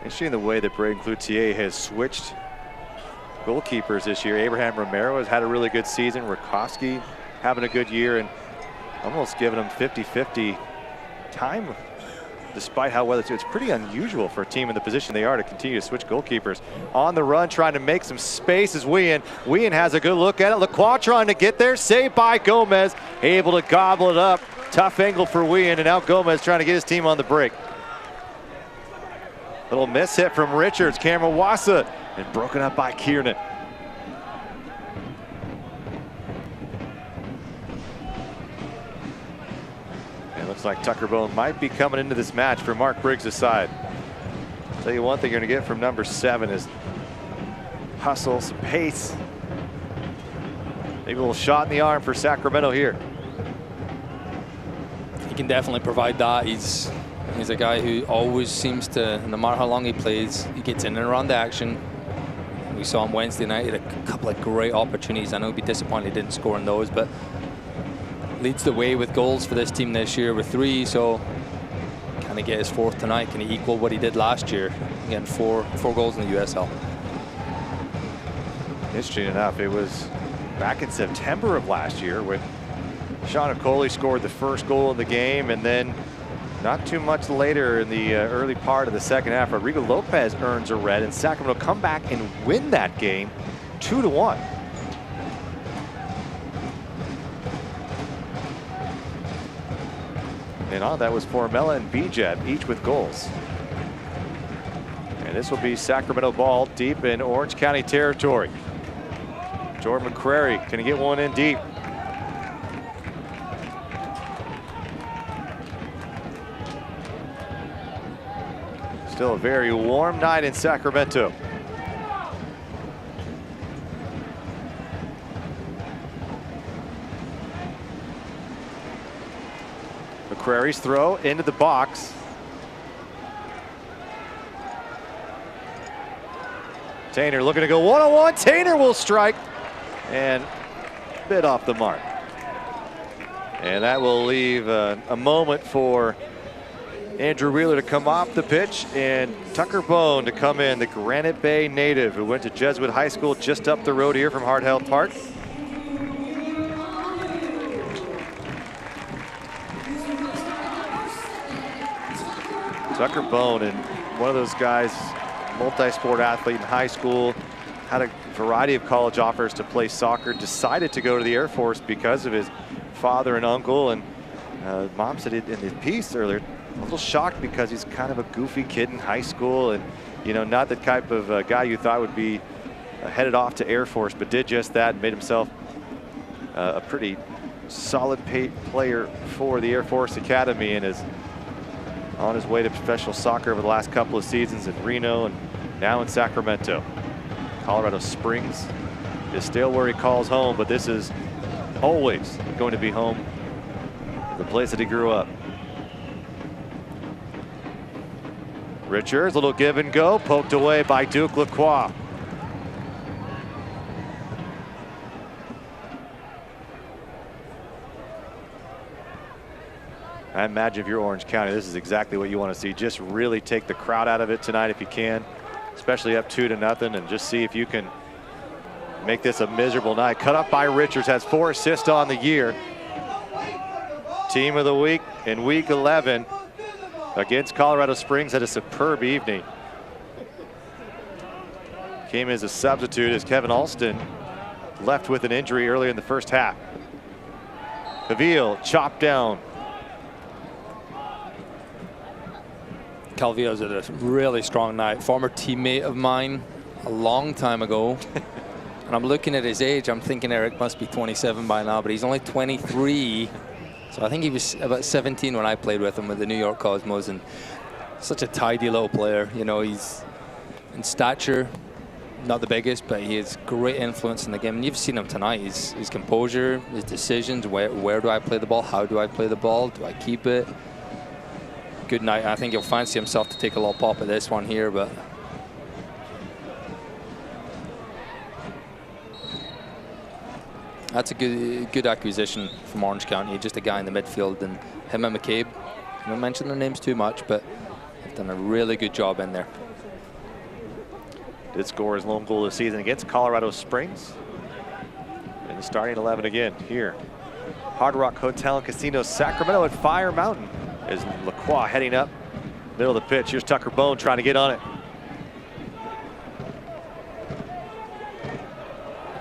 Interesting the way that Braden Cloutier has switched goalkeepers this year. Abraham Romero has had a really good season. Rakowski having a good year, and almost giving him 50-50 time despite how well it's pretty unusual for a team in the position they are to continue to switch goalkeepers. On the run, trying to make some space is Wien. Wien has a good look at it. Lacroix trying to get there, saved by Gomez, able to gobble it up. Tough angle for Wien, and now Gomez trying to get his team on the break. Little miss hit from Richards, Cameron Wassa, and broken up by Kiernan. It looks like Tucker Bone might be coming into this match for Mark Briggs' side. I'll tell you one thing you're going to get from number 7 is hustle, some pace. Maybe a little shot in the arm for Sacramento here. He can definitely provide that. He's a guy who always seems to, no matter how long he plays, he gets in and around the action. We saw him Wednesday night, he had a couple of great opportunities. I know he'd be disappointed he didn't score in those, but leads the way with goals for this team this year with 3. So can he get his 4th tonight? Can he equal what he did last year? Again, 4 goals in the USL. Interesting enough, it was back in September of last year when Sean Okoli scored the 1st goal in the game, and then not too much later in the early part of the second half, Rodrigo Lopez earns a red, and Sacramento come back and win that game 2-1. And on that was Formella and Bijeb, each with goals. And this will be Sacramento ball deep in Orange County territory. Jordan McCrary, can he get one in deep? Still a very warm night in Sacramento. McCrary's throw into the box. Tainer looking to go one-on-one. Tainer will strike and bit off the mark. And that will leave a moment for Andrew Wheeler to come off the pitch and Tucker Bone to come in, the Granite Bay native who went to Jesuit High School just up the road here from Hart Health Park. Tucker Bone, and one of those guys, multi-sport athlete in high school, had a variety of college offers to play soccer, decided to go to the Air Force because of his father and uncle. And Mom said it in the piece earlier, a little shocked because he's kind of a goofy kid in high school, and you know, not the type of guy you thought would be headed off to Air Force, but did just that and made himself a pretty solid paid player for the Air Force Academy, and is on his way to professional soccer over the last couple of seasons in Reno and now in Sacramento. Colorado Springs is still where he calls home, but this is always going to be home, the place that he grew up. Richards, little give and go, poked away by Duke Lacroix. I imagine if you're Orange County, this is exactly what you want to see. Just really take the crowd out of it tonight if you can, especially up 2-0, and just see if you can make this a miserable night. Cut up by Richards, has 4 assists on the year. Team of the week in week 11 against Colorado Springs. Had a superb evening. Came as a substitute as Kevin Alston left with an injury earlier in the first half. Cavill chopped down. Calvillo's had a really strong night. Former teammate of mine a long time ago. And I'm looking at his age, I'm thinking Eric must be 27 by now, but he's only 23. So I think he was about 17 when I played with him with the New York Cosmos, and such a tidy little player. You know, he's in stature, not the biggest, but he has great influence in the game. And you've seen him tonight. His composure, his decisions, where do I play the ball, how do I play the ball, do I keep it? Good night. I think he'll fancy himself to take a little pop at this one here, but that's a good acquisition from Orange County. Just a guy in the midfield, and him and McCabe, I don't mention their names too much, but they've done a really good job in there. Did score his lone goal this season against Colorado Springs. And the starting 11 again here. Hard Rock Hotel and Casino Sacramento at Fire Mountain. Is Lacroix heading up middle of the pitch. Here's Tucker Bone trying to get on it.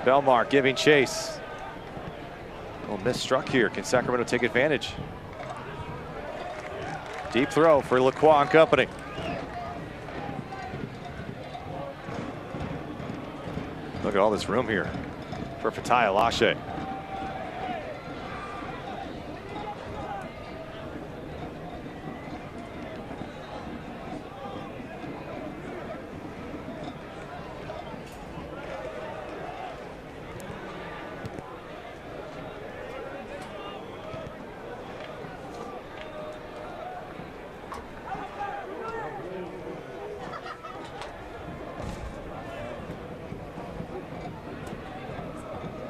Belmar giving chase. Oh, miss struck here. Can Sacramento take advantage? Deep throw for Lacroix and company. Look at all this room here for Fatai Alashe.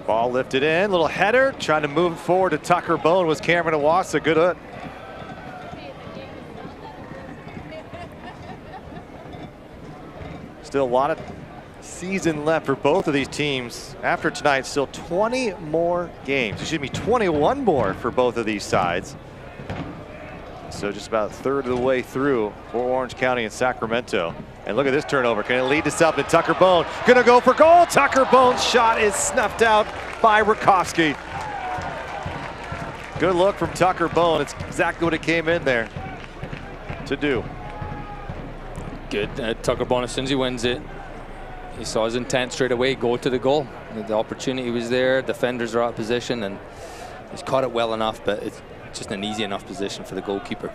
Ball lifted in, little header, trying to move it forward to Tucker Bone was Cameron Iwasa. Good hook. Still a lot of season left for both of these teams. After tonight, still 20 more games. Excuse me, 21 more for both of these sides. So just about a third of the way through for Orange County and Sacramento. And look at this turnover. Can it lead to something? Tucker Bone gonna go for goal. Tucker Bone's shot is snuffed out by Rakowski. Good look from Tucker Bone. It's exactly what it came in there to do. Good. Tucker Bone, as soon as he wins it, he saw his intent straight away, go to the goal. The opportunity was there. Defenders are out of position, and he's caught it well enough, but it's just an easy enough position for the goalkeeper.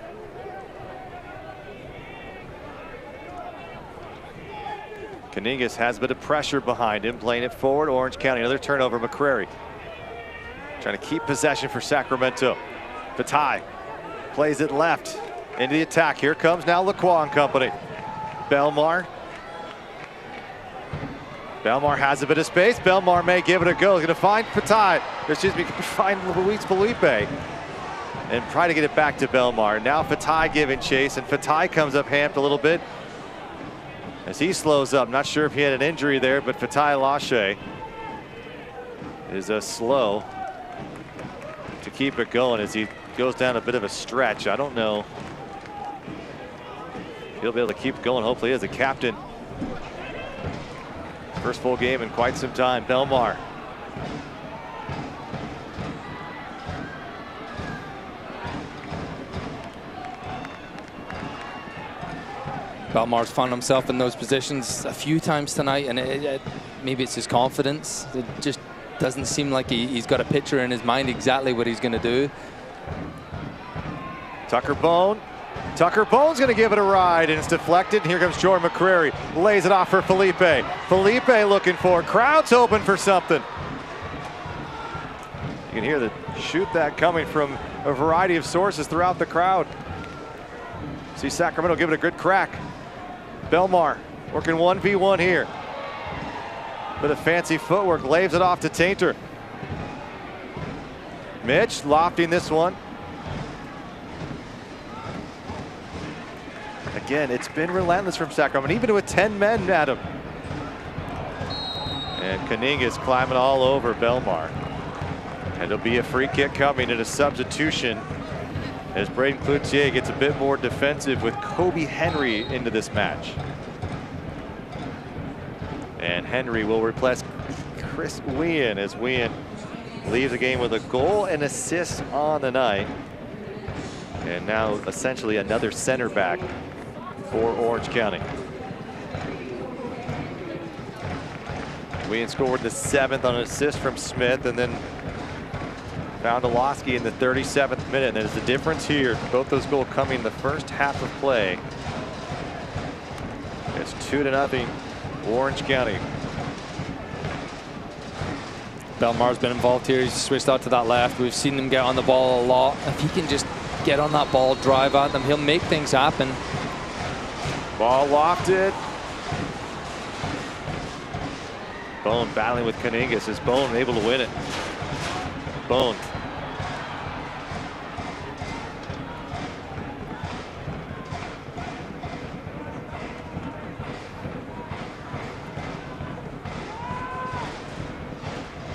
Kaningas has a bit of pressure behind him, playing it forward. Orange County, another turnover. McCrary trying to keep possession for Sacramento. Fatai plays it left into the attack. Here comes now Lacroix and company. Belmar. Belmar has a bit of space. Belmar may give it a go. He's going to find Fatai. Excuse me, find Luis Felipe. and try to get it back to Belmar. Now Fatai giving chase, and Fatai comes up hamped a little bit as he slows up. Not sure if he had an injury there, but Fatai Lashe is slow to keep it going as he goes down a bit of a stretch. I don't know. He'll be able to keep going, hopefully, as a captain. First full game in quite some time. Belmar. Belmar's found himself in those positions a few times tonight, and maybe it's his confidence. It just doesn't seem like he's got a picture in his mind exactly what he's going to do. Tucker Bone. Tucker Bone's going to give it a ride, and it's deflected. And here comes Jordan McCrary. Lays it off for Felipe. Felipe looking for it. Crowd's hoping for something. You can hear the shoot that coming from a variety of sources throughout the crowd. See Sacramento give it a good crack. Belmar working 1v1 here. Bit of fancy footwork, lays it off to Tainter. Mitch lofting this one. Again, it's been relentless from Sacramento, even with 10 men at him. And Kaninga's climbing all over Belmar. And it'll be a free kick coming and a substitution as Braden Cloutier gets a bit more defensive with Kobe Henry into this match. And Henry will replace Chris Wien as Wien leaves the game with a goal and assist on the night. And now essentially another center back for Orange County. Wien scored the 7th on an assist from Smith, and then found Olowski in the 37th minute. And there's the difference here. Both those goals coming in the first half of play. It's 2-0 Orange County. Belmar's been involved here. He's switched out to that left. We've seen him get on the ball a lot. If he can just get on that ball, drive at them, he'll make things happen. Ball lofted. Bone battling with Kaningas. Is Bone able to win it? Bone.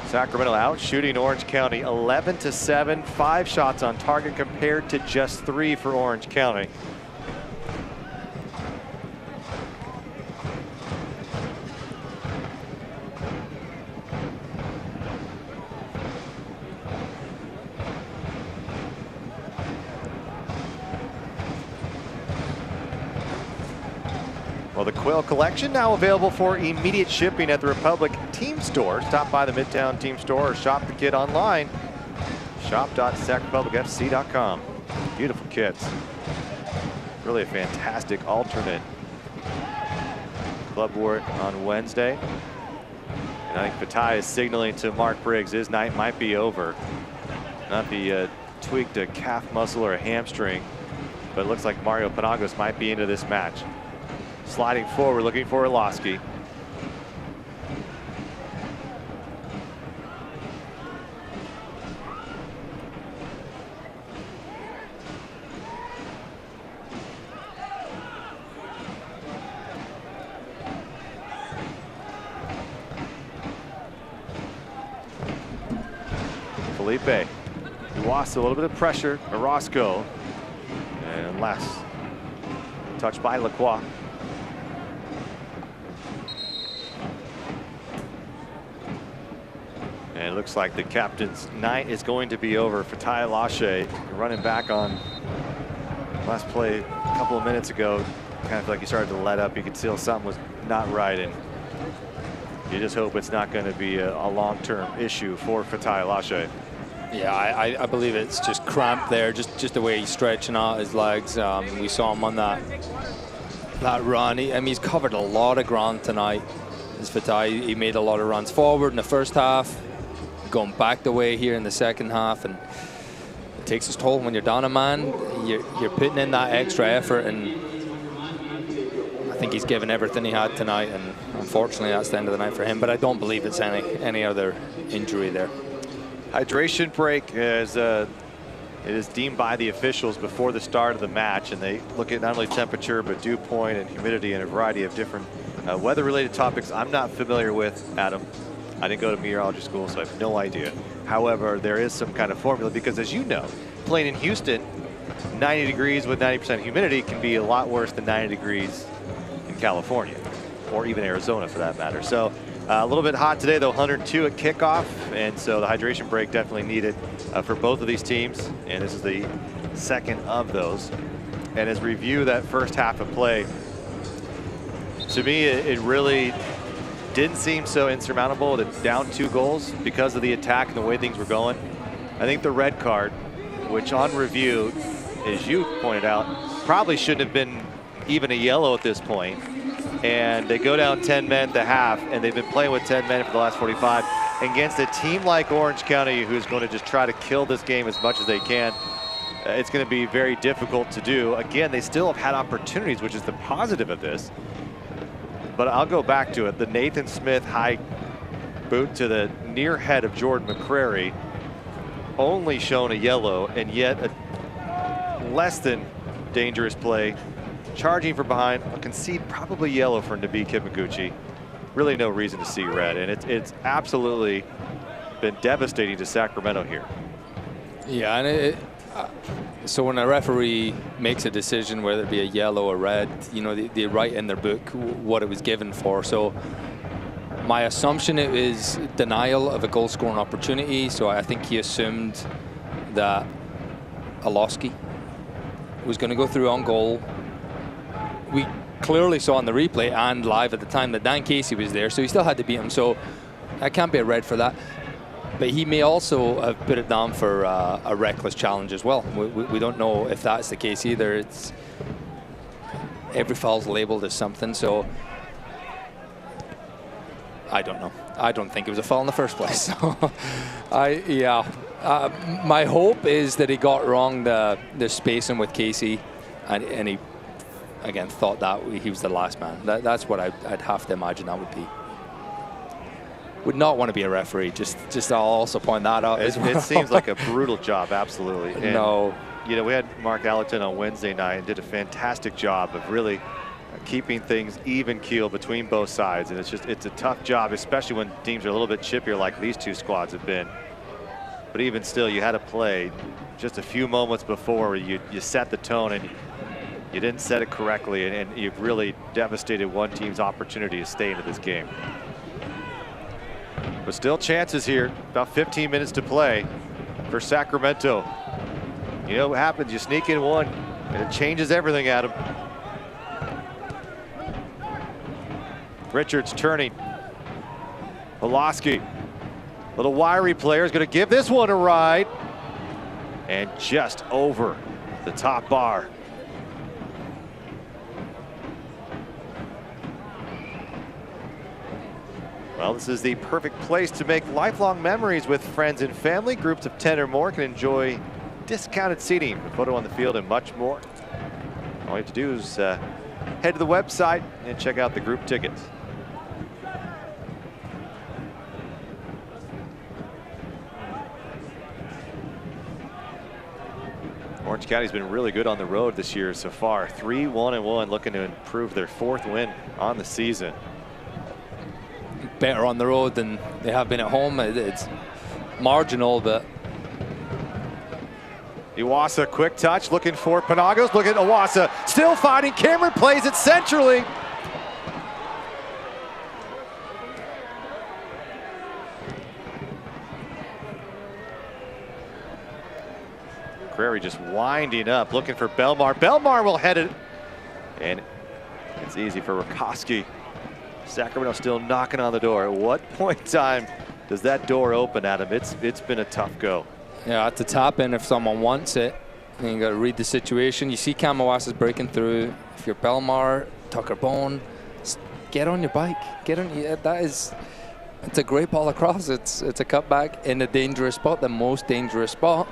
Sacramento out shooting Orange County 11-7, 5 shots on target compared to just 3 for Orange County. Well, the Quill collection now available for immediate shipping at the Republic Team Store. Stop by the Midtown Team Store or shop the kit online. Shop.sacrepublicfc.com. Beautiful kits. Really a fantastic alternate. Club wore it on Wednesday. And I think Fatai is signaling to Mark Briggs his night might be over. Not be tweaked a calf muscle or a hamstring, but it looks like Mario Panagos might be into this match. Sliding forward, looking for Olowski. Felipe. He lost a little bit of pressure. Orozco. And last touch by Lacroix. And it looks like the captain's night is going to be over for Ty Lashe, running back on last play a couple of minutes ago. Kind of feel like he started to let up. You could feel something was not right, and you just hope it's not going to be a long-term issue for Fatai Lashe. Yeah, I believe it's just cramped there, just the way he's stretching out his legs. We saw him on that run. I mean, he's covered a lot of ground tonight. As Fatai, he made a lot of runs forward in the first half, going back the way here in the second half, and it takes its toll when you're down a man. You're putting in that extra effort, and I think he's given everything he had tonight, and unfortunately that's the end of the night for him. But I don't believe it's any other injury there. Hydration break as It is deemed by the officials before the start of the match, and they look at not only temperature, but dew point and humidity and a variety of different weather-related topics I'm not familiar with, Adam. I didn't go to meteorology school, so I have no idea. However, there is some kind of formula because, as you know, playing in Houston, 90 degrees with 90% humidity can be a lot worse than 90 degrees in California, or even Arizona for that matter. So a little bit hot today, though, 102 at kickoff, and so the hydration break definitely needed for both of these teams, and this is the second of those. And as we review that first half of play, to me, it really didn't seem so insurmountable to down 2 goals because of the attack and the way things were going. I think the red card, which on review, as you pointed out, probably shouldn't have been even a yellow at this point. And they go down 10 men at the half, and they've been playing with 10 men for the last 45 against a team like Orange County, who's going to just try to kill this game as much as they can. It's going to be very difficult to do. Again, they still have had opportunities, which is the positive of this. But I'll go back to it. The Nathan Smith high boot to the near head of Jordan McCrary, only shown a yellow, and yet a less than dangerous play. Charging from behind, a concede probably yellow for Nabi Kimaguchi. Really no reason to see red, and it's absolutely been devastating to Sacramento here. Yeah, and so when a referee makes a decision, whether it be a yellow or red, you know, they write in their book what it was given for. So my assumption it is denial of a goal scoring opportunity. So I think he assumed that Alston was going to go through on goal. We clearly saw in the replay and live at the time that Dan Casey was there, so he still had to beat him. So that can't be a red for that. But he may also have put it down for a reckless challenge as well. We don't know if that's the case either. It's every foul's labeled as something, so I don't know. I don't think it was a foul in the first place. So my hope is that he got wrong the spacing with Casey, and he again thought that he was the last man. That's what I'd have to imagine that would be. Would not want to be a referee. Just I'll also point that out. It seems like a brutal job, absolutely. And, no. You know, we had Mark Allerton on Wednesday night and did a fantastic job of really keeping things even keel between both sides. And it's a tough job, especially when teams are a little bit chippier like these two squads have been. But even still, you had a play just a few moments before where you set the tone and you didn't set it correctly, and you've really devastated one team's opportunity to stay into this game. But still chances here, about 15 minutes to play for Sacramento. You know what happens, you sneak in one and it changes everything, Adam. Richards turning. Pulaski, little wiry player, is going to give this one a ride. And just over the top bar. Well, this is the perfect place to make lifelong memories with friends and family. Groups of 10 or more can enjoy discounted seating, a photo on the field, and much more. All you have to do is head to the website and check out the group tickets. Orange County's been really good on the road this year so far. 3-1-1, looking to improve their 4th win on the season. Better on the road than they have been at home. It's marginal, but Iwasa, quick touch, looking for Panagos. Look at Iwasa, still fighting. Cameron plays it centrally. McCrary just winding up, looking for Belmar. Belmar will head it, and it's easy for Rakoski. Sacramento still knocking on the door. At what point in time does that door open, Adam? It's been a tough go. Yeah, at the top end, if someone wants it, then you got to read the situation. You see Iwasa's breaking through. If you're Belmar, Tucker Bone, get on your bike. Get on. Yeah, it's a great ball across. It's a cutback in a dangerous spot, the most dangerous spot.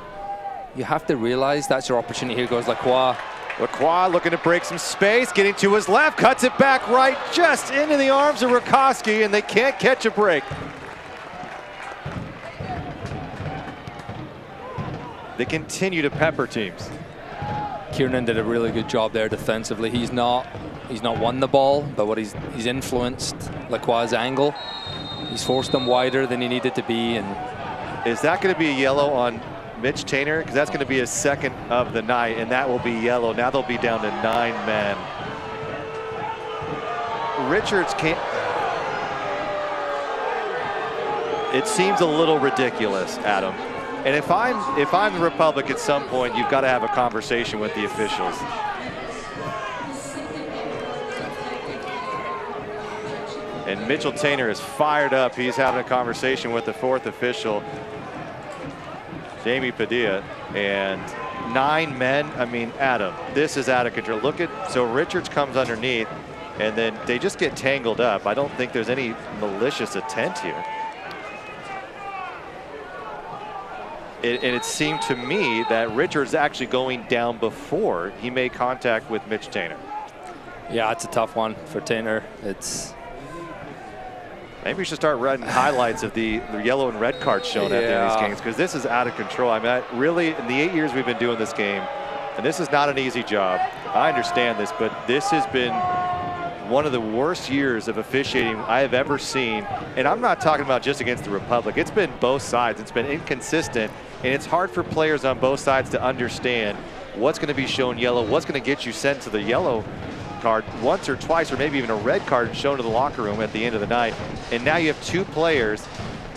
You have to realize that's your opportunity. Here goes Lacroix. Lacroix looking to break some space, getting to his left, cuts it back right, just into the arms of Rakoski, and they can't catch a break. They continue to pepper teams. Kiernan did a really good job there defensively. He's not won the ball, but what he's influenced Lacroix's angle. He's forced them wider than he needed to be. And is that going to be a yellow on Mitch Tainer? Because that's going to be his second of the night, and that will be yellow. Now they'll be down to 9 men. Richards can't. It seems a little ridiculous, Adam. And if I'm the Republic at some point, you've got to have a conversation with the officials. And Mitchell Tainer is fired up. He's having a conversation with the 4th official, Jamie Padilla, and 9 men. I mean, Adam, this is out of control. Look at, so Richards comes underneath, and then they just get tangled up. I don't think there's any malicious intent here. And it seemed to me that Richards actually going down before he made contact with Mitch Tainer. Yeah, it's a tough one for Tainer. It's maybe we should start running highlights of the yellow and red cards shown at the end of these games, because this is out of control. I mean, really, in the 8 years we've been doing this game, and this is not an easy job. I understand this, but this has been one of the worst years of officiating I have ever seen. And I'm not talking about just against the Republic. It's been both sides. It's been inconsistent, and it's hard for players on both sides to understand what's going to be shown yellow, what's going to get you sent to the yellow card once or twice, or maybe even a red card shown to the locker room at the end of the night. And now you have 2 players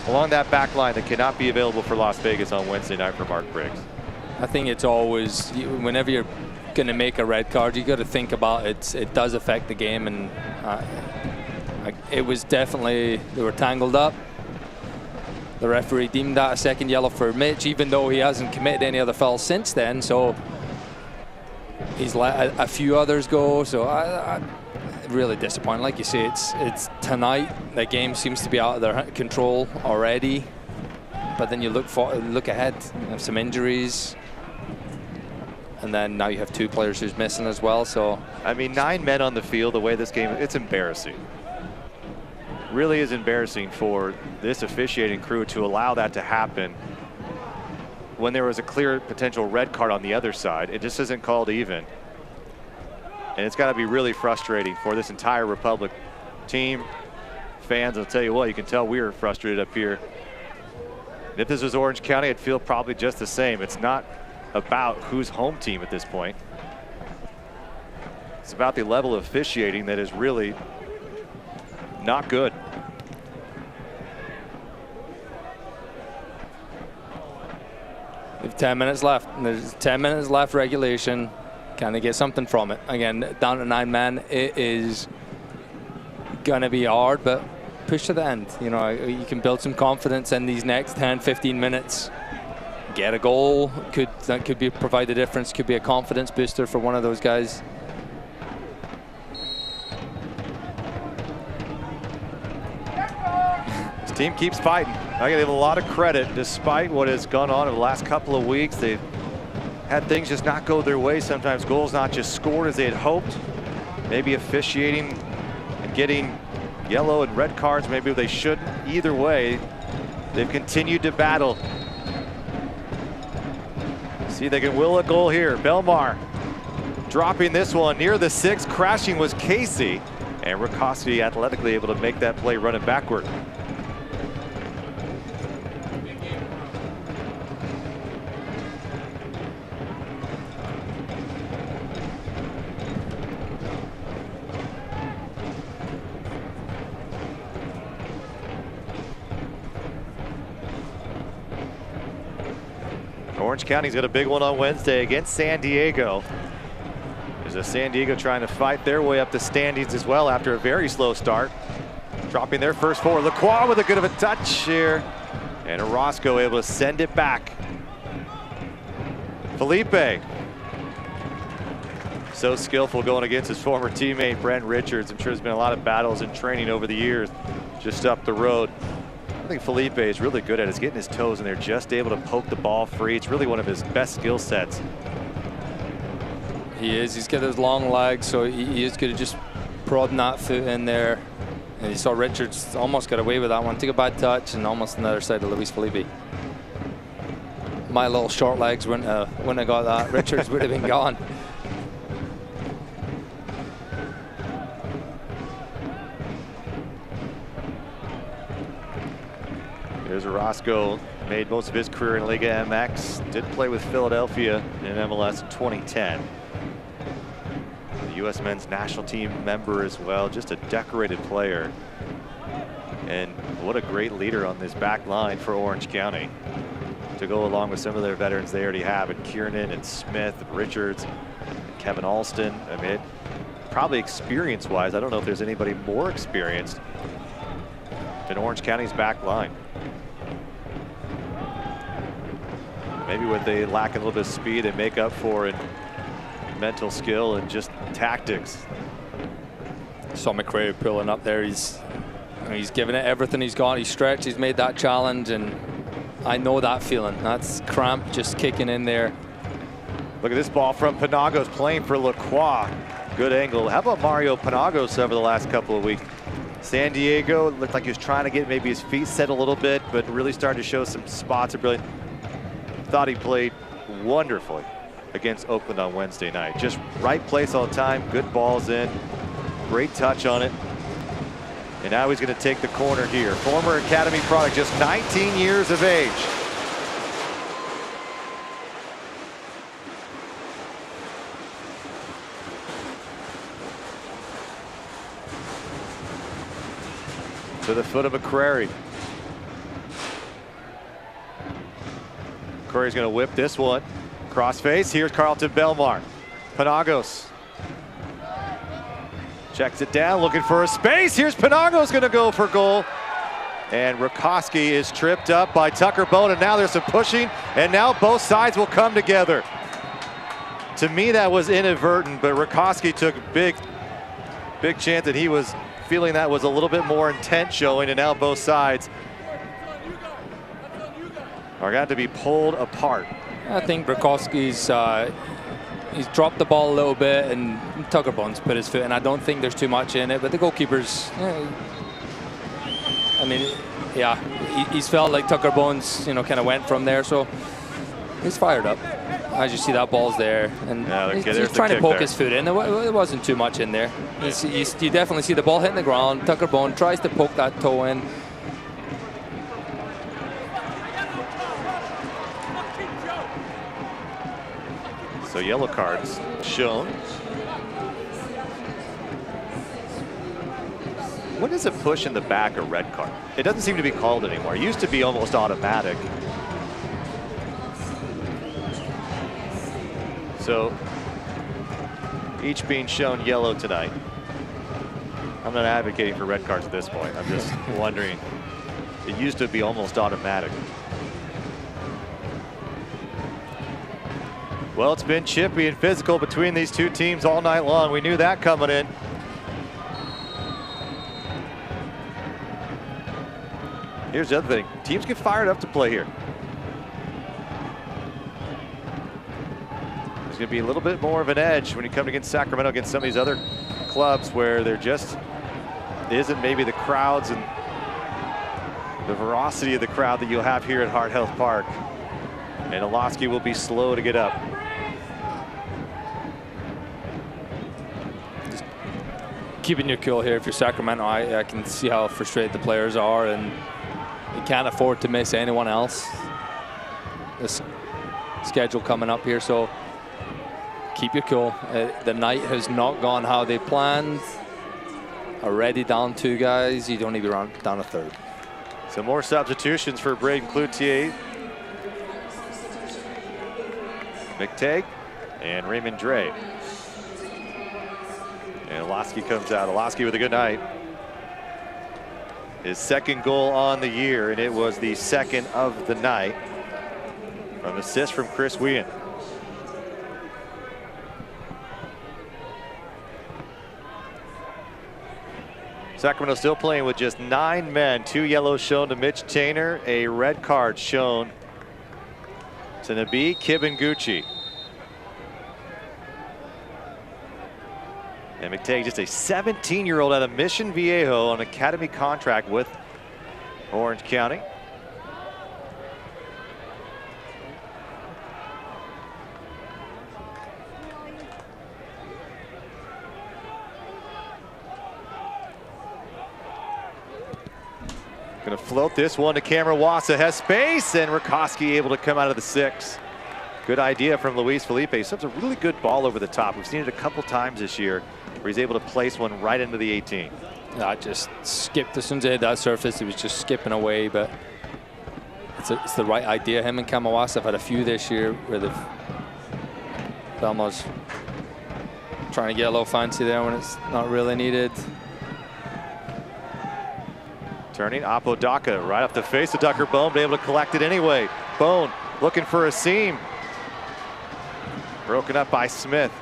along that back line that cannot be available for Las Vegas on Wednesday night for Mark Briggs. I think it's always, whenever you're going to make a red card, you got to think about it does affect the game. And it was definitely, they were tangled up. The referee deemed that a second yellow for Mitch, even though he hasn't committed any other fouls since then. So he's let a few others go. So I really disappointed. Like you say, it's tonight. The game seems to be out of their control already. But then you look ahead. You have some injuries. And then now you have 2 players who's missing as well. So I mean, 9 men on the field, the way this game, it's embarrassing. Really is embarrassing for this officiating crew to allow that to happen when there was a clear potential red card on the other side. It just isn't called even. And it's got to be really frustrating for this entire Republic team. Fans, I'll tell you what, you can tell we are frustrated up here. And if this was Orange County, I'd feel probably just the same. It's not about who's home team at this point. It's about the level of officiating that is really not good. We have 10 minutes left. There's 10 minutes left regulation. Can they get something from it? Again, down to 9 men. It is going to be hard, but push to the end. You know, you can build some confidence in these next 10, 15 minutes. Get a goal. That could provide a difference. Could be a confidence booster for one of those guys. This team keeps fighting. I give a lot of credit, despite what has gone on in the last couple of weeks. They've had things just not go their way. Sometimes goals not just scored as they had hoped. Maybe officiating and getting yellow and red cards, maybe they shouldn't. Either way, they've continued to battle. See, they can will a goal here. Belmar dropping this one near the 6. Crashing was Casey, and Rakowski athletically able to make that play running backward. Orange County's got a big one on Wednesday against San Diego. There's a San Diego trying to fight their way up the standings as well after a very slow start. Dropping their first forward. Lacroix with a good of a touch here. And Orozco able to send it back. Felipe. So skillful going against his former teammate, Brent Richards. I'm sure there's been a lot of battles and training over the years just up the road. I think Felipe is really good at is getting his toes in there, just able to poke the ball free. It's really one of his best skill sets. He is. He's got those long legs, so he is good at just prodding that foot in there. And you saw Richards almost got away with that one. Took a bad touch and almost on the other side of Luis Felipe. My little short legs wouldn't have got that. Richards would have been gone. Here's Orozco, made most of his career in Liga MX. Did play with Philadelphia in MLS in 2010. The U.S. men's national team member as well. Just a decorated player. And what a great leader on this back line for Orange County to go along with some of their veterans they already have, and Kiernan and Smith and Richards and Kevin Alston. I mean, probably experience-wise, I don't know if there's anybody more experienced than Orange County's back line. Maybe what they lack a little bit of speed and make up for in mental skill and just tactics. Saw McCrary pulling up there. He's given it everything he's got. He's stretched. He's made that challenge, and I know that feeling. That's cramp just kicking in there. Look at this ball from Penagos playing for Lacroix. Good angle. How about Mario Penagos over the last couple of weeks? San Diego looked like he was trying to get maybe his feet set a little bit, but really started to show some spots of brilliant. Thought he played wonderfully against Oakland on Wednesday night. Just right place all the time, good balls in, great touch on it. And now he's going to take the corner here. Former Academy product, just 19 years of age. To the foot of McCrary. McCrary's going to whip this one. Crossface. Here's Carlton Belmar. Penagos checks it down, looking for a space. Here's Penagos going to go for goal. And Rakoski is tripped up by Tucker Bone, and now there's some pushing, and now both sides will come together. To me, that was inadvertent, but Rakoski took a big chance, and he was feeling that was a little bit more intent showing, and now both sides are going to be pulled apart. I think Rakoski's he's dropped the ball a little bit, and Tucker Bones put his foot in. I don't think there's too much in it, but the goalkeeper's, I mean, yeah, he's felt like Tucker Bones, kind of went from there, so he's fired up. As you see, that ball's there, and he's trying to poke his foot in. There wasn't too much in there. You definitely see the ball hitting the ground. Tucker Bone tries to poke that toe in. So yellow cards shown. When is a push in the back a red card? It doesn't seem to be called anymore. It used to be almost automatic. So each being shown yellow tonight. I'm not advocating for red cards at this point. I'm just wondering. It used to be almost automatic. Well, it's been chippy and physical between these two teams all night long. We knew that coming in. Here's the other thing. Teams get fired up to play here. There's going to be a little bit more of an edge when you come against Sacramento, against some of these other clubs where there just isn't maybe the crowds and the ferocity of the crowd that you'll have here at Heart Health Park. And Oloski will be slow to get up. Keeping your cool here if you're Sacramento. I can see how frustrated the players are, and you can't afford to miss anyone else. This schedule coming up here, so keep your cool. The night has not gone how they planned. Already down 2 guys. You don't even run down a 3rd. Some more substitutions for Braden Cloutier. McTagg and Raymond Dre. And Oloski comes out. Oloski with a good night. His 2nd goal on the year, and it was the 2nd of the night. An assist from Chris Whean. Sacramento still playing with just 9 men. 2 yellows shown to Mitch Tainer. A red card shown to Nabi Kibenguchi. And McTagg, just a 17-year-old out of Mission Viejo on academy contract with Orange County. Going to float this one to Cameron Wassa. Has space, and Rakoski able to come out of the 6. Good idea from Luis Felipe. He sends a really good ball over the top. We've seen it a couple times this year where he's able to place one right into the 18. That just skipped as soon as he hit that surface. He was just skipping away, but it's the right idea. Him and Kamawasa have had a few this year where Belmar's trying to get a little fancy there when it's not really needed. Turning Apodaca right off the face of Tucker Bone, but able to collect it anyway. Bone looking for a seam. Broken up by Smith.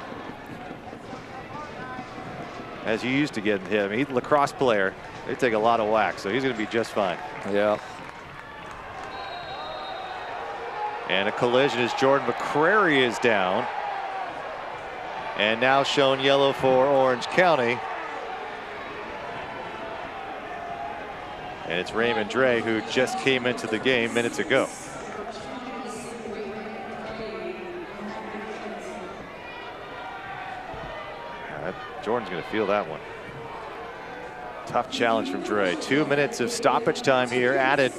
As you used to get him. He's a lacrosse player. They take a lot of whack, so he's going to be just fine. Yeah. And a collision as Jordan McCrary is down. And now shown yellow for Orange County. And it's Raymond Dre, who just came into the game minutes ago. Jordan's going to feel that one. Tough challenge from Dre. 2 minutes of stoppage time here added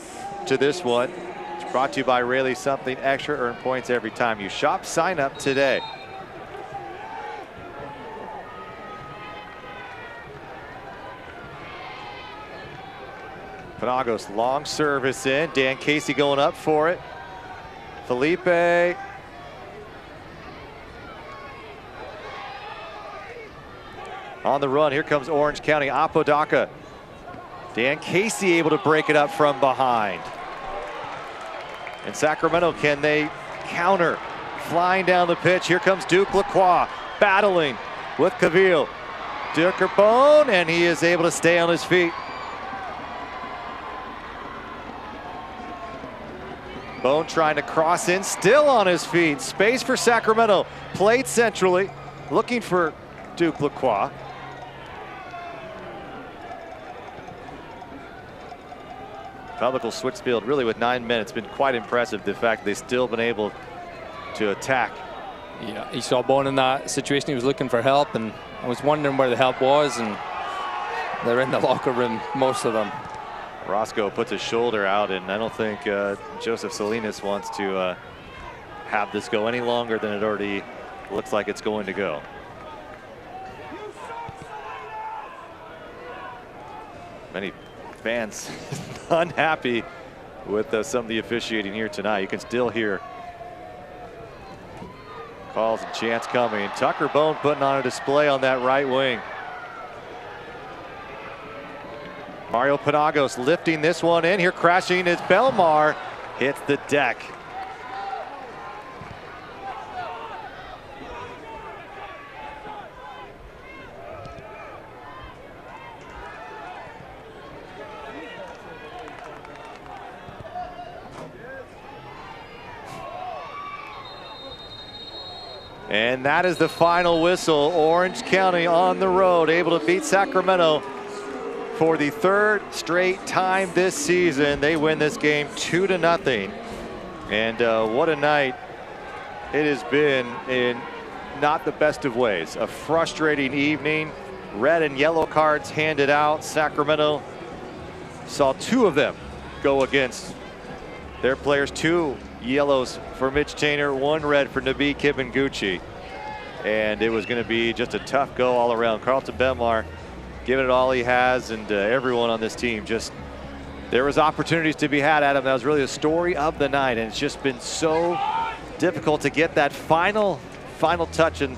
to this one. It's brought to you by Rayleigh Something Extra. Earn points every time you shop. Sign up today. Penagos long service in. Dan Casey going up for it. Felipe. On the run, here comes Orange County. Apodaca. Dan Casey able to break it up from behind. And Sacramento, can they counter? Flying down the pitch, here comes Duke Lacroix battling with Cavill. Duker Bone, and he is able to stay on his feet. Bone trying to cross in, still on his feet. Space for Sacramento, played centrally, looking for Duke Lacroix. Public will switch field really with 9 minutes. Been quite impressive, the fact that they've still been able to attack. Yeah, he saw Bone in that situation. He was looking for help, and I was wondering where the help was, and they're in the locker room, most of them. Roscoe puts his shoulder out, and I don't think Joseph Salinas wants to have this go any longer than it already looks like it's going to go. Many fans unhappy with some of the officiating here tonight. You can still hear calls and chants coming. Tucker Bone putting on a display on that right wing. Mario Penagos lifting this one in. Here crashing as Belmar hits the deck. And that is the final whistle. Orange County on the road, able to beat Sacramento for the 3rd straight time this season. They win this game 2-0. And what a night it has been in not the best of ways. A frustrating evening. Red and yellow cards handed out. Sacramento saw 2 of them go against their players. 2 yellows for Mitch Tainer, 1 red for Nabi Kibanguchi. And it was going to be just a tough go all around. Carlton Benmar giving it all he has, and everyone on this team just, there was opportunities to be had, Adam. That was really the story of the night, and it's just been so difficult to get that final touch and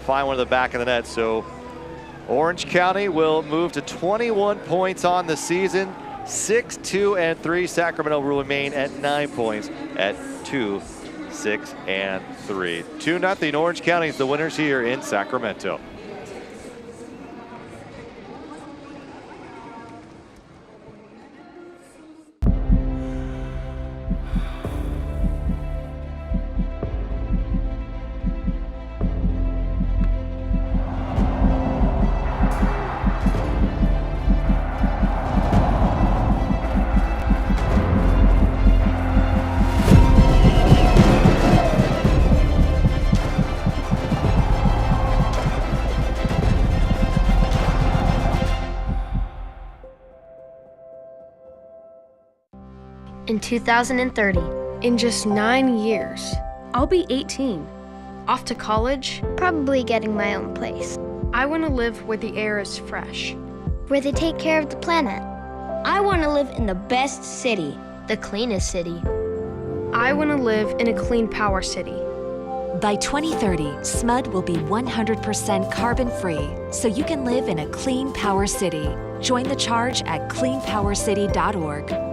find one of the back of the net. So Orange County will move to 21 points on the season. 6-2-3. Sacramento will remain at 9 points at 2-6-3. 2-0. Orange County is the winners here in Sacramento. in 2030. In just 9 years, I'll be 18. Off to college. Probably getting my own place. I want to live where the air is fresh. Where they take care of the planet. I want to live in the best city. The cleanest city. I want to live in a clean power city. By 2030, SMUD will be 100% carbon-free, so you can live in a clean power city. Join the charge at cleanpowercity.org.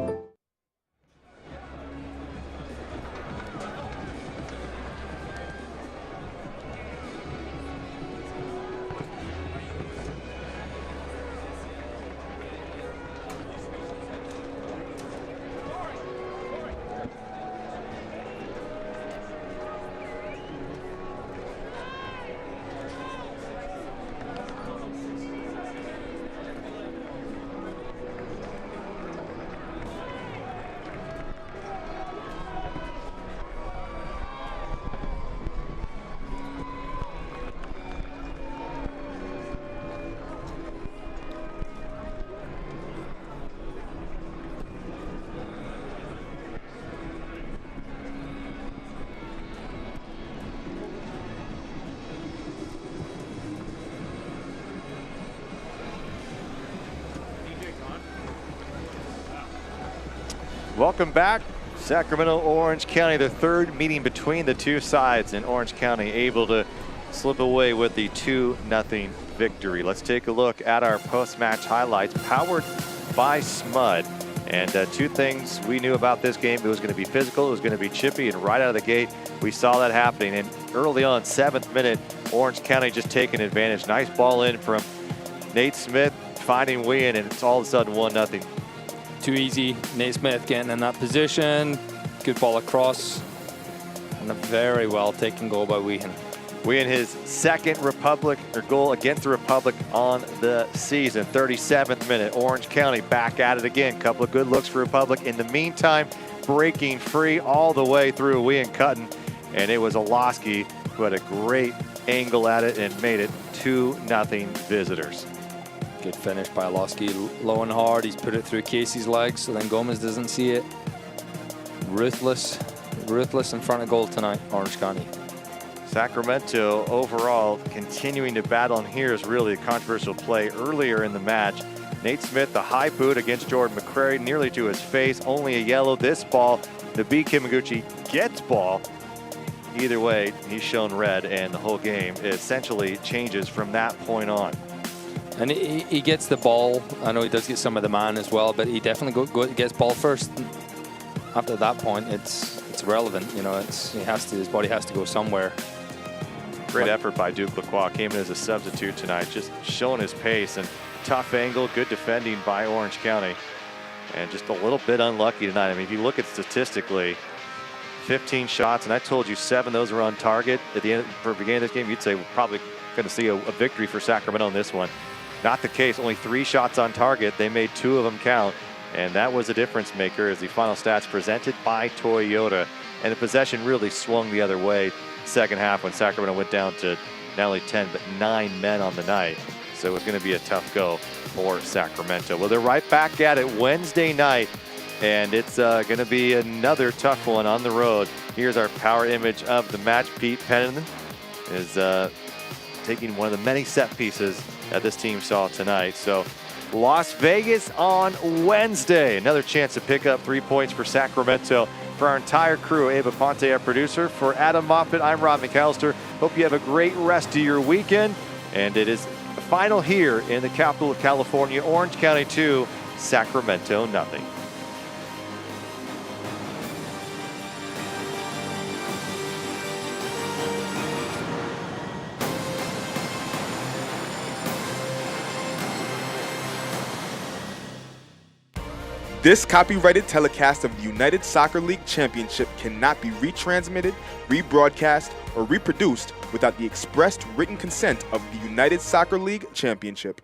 Welcome back. Sacramento, Orange County, the third meeting between the two sides, and Orange County able to slip away with the 2-0 victory. Let's take a look at our post-match highlights powered by SMUD. And two things we knew about this game: it was going to be physical, it was going to be chippy, and right out of the gate, we saw that happening. And early on, 7th minute, Orange County just taking advantage. Nice ball in from Nate Smith, finding Wien, and it's all of a sudden 1-0. Too easy. Nate Smith getting in that position. Good ball across. And a very well taken goal by Wien. Wien, his second Republic or goal against the Republic on the season. 37th minute, Orange County back at it again. Couple of good looks for Republic. In the meantime, breaking free all the way through Wien Cutton. And it was Olowski who had a great angle at it and made it 2-0 visitors. Good finish by Olowski, low and hard. He's put it through Casey's legs, so then Gomez doesn't see it. Ruthless in front of goal tonight, Orange County. Sacramento overall continuing to battle, and here's really a controversial play earlier in the match. Nate Smith, the high boot against Jordan McCrary, nearly to his face, only a yellow. This ball, Nabi Kimaguchi gets ball. Either way, he's shown red, and the whole game essentially changes from that point on. And he gets the ball. I know he does get some of the man as well, but he definitely gets ball first. After that point, it's relevant. You know, his body has to go somewhere. Great effort by Duke Lacroix. Came in as a substitute tonight, just showing his pace and tough angle. Good defending by Orange County, and just a little bit unlucky tonight. I mean, if you look at statistically, 15 shots, and I told you 7 of those were on target. At the end, for the beginning of this game, you'd say we're probably going to see a victory for Sacramento in this one. Not the case. Only 3 shots on target. They made 2 of them count, and that was a difference maker as the final stats presented by Toyota. And the possession really swung the other way second half when Sacramento went down to not only 10 but 9 men on the night. So it was going to be a tough go for Sacramento. Well, they're right back at it Wednesday night, and it's going to be another tough one on the road. Here's our power image of the match. Pete Pennington is taking one of the many set pieces that this team saw tonight. So Las Vegas on Wednesday. Another chance to pick up 3 points for Sacramento. For our entire crew, Ava Ponte, our producer, for Adam Moffitt, I'm Rob McAllister. Hope you have a great rest of your weekend. And it is the final here in the capital of California, Orange County 2, Sacramento 0. This copyrighted telecast of the United Soccer League Championship cannot be retransmitted, rebroadcast, or reproduced without the expressed written consent of the United Soccer League Championship.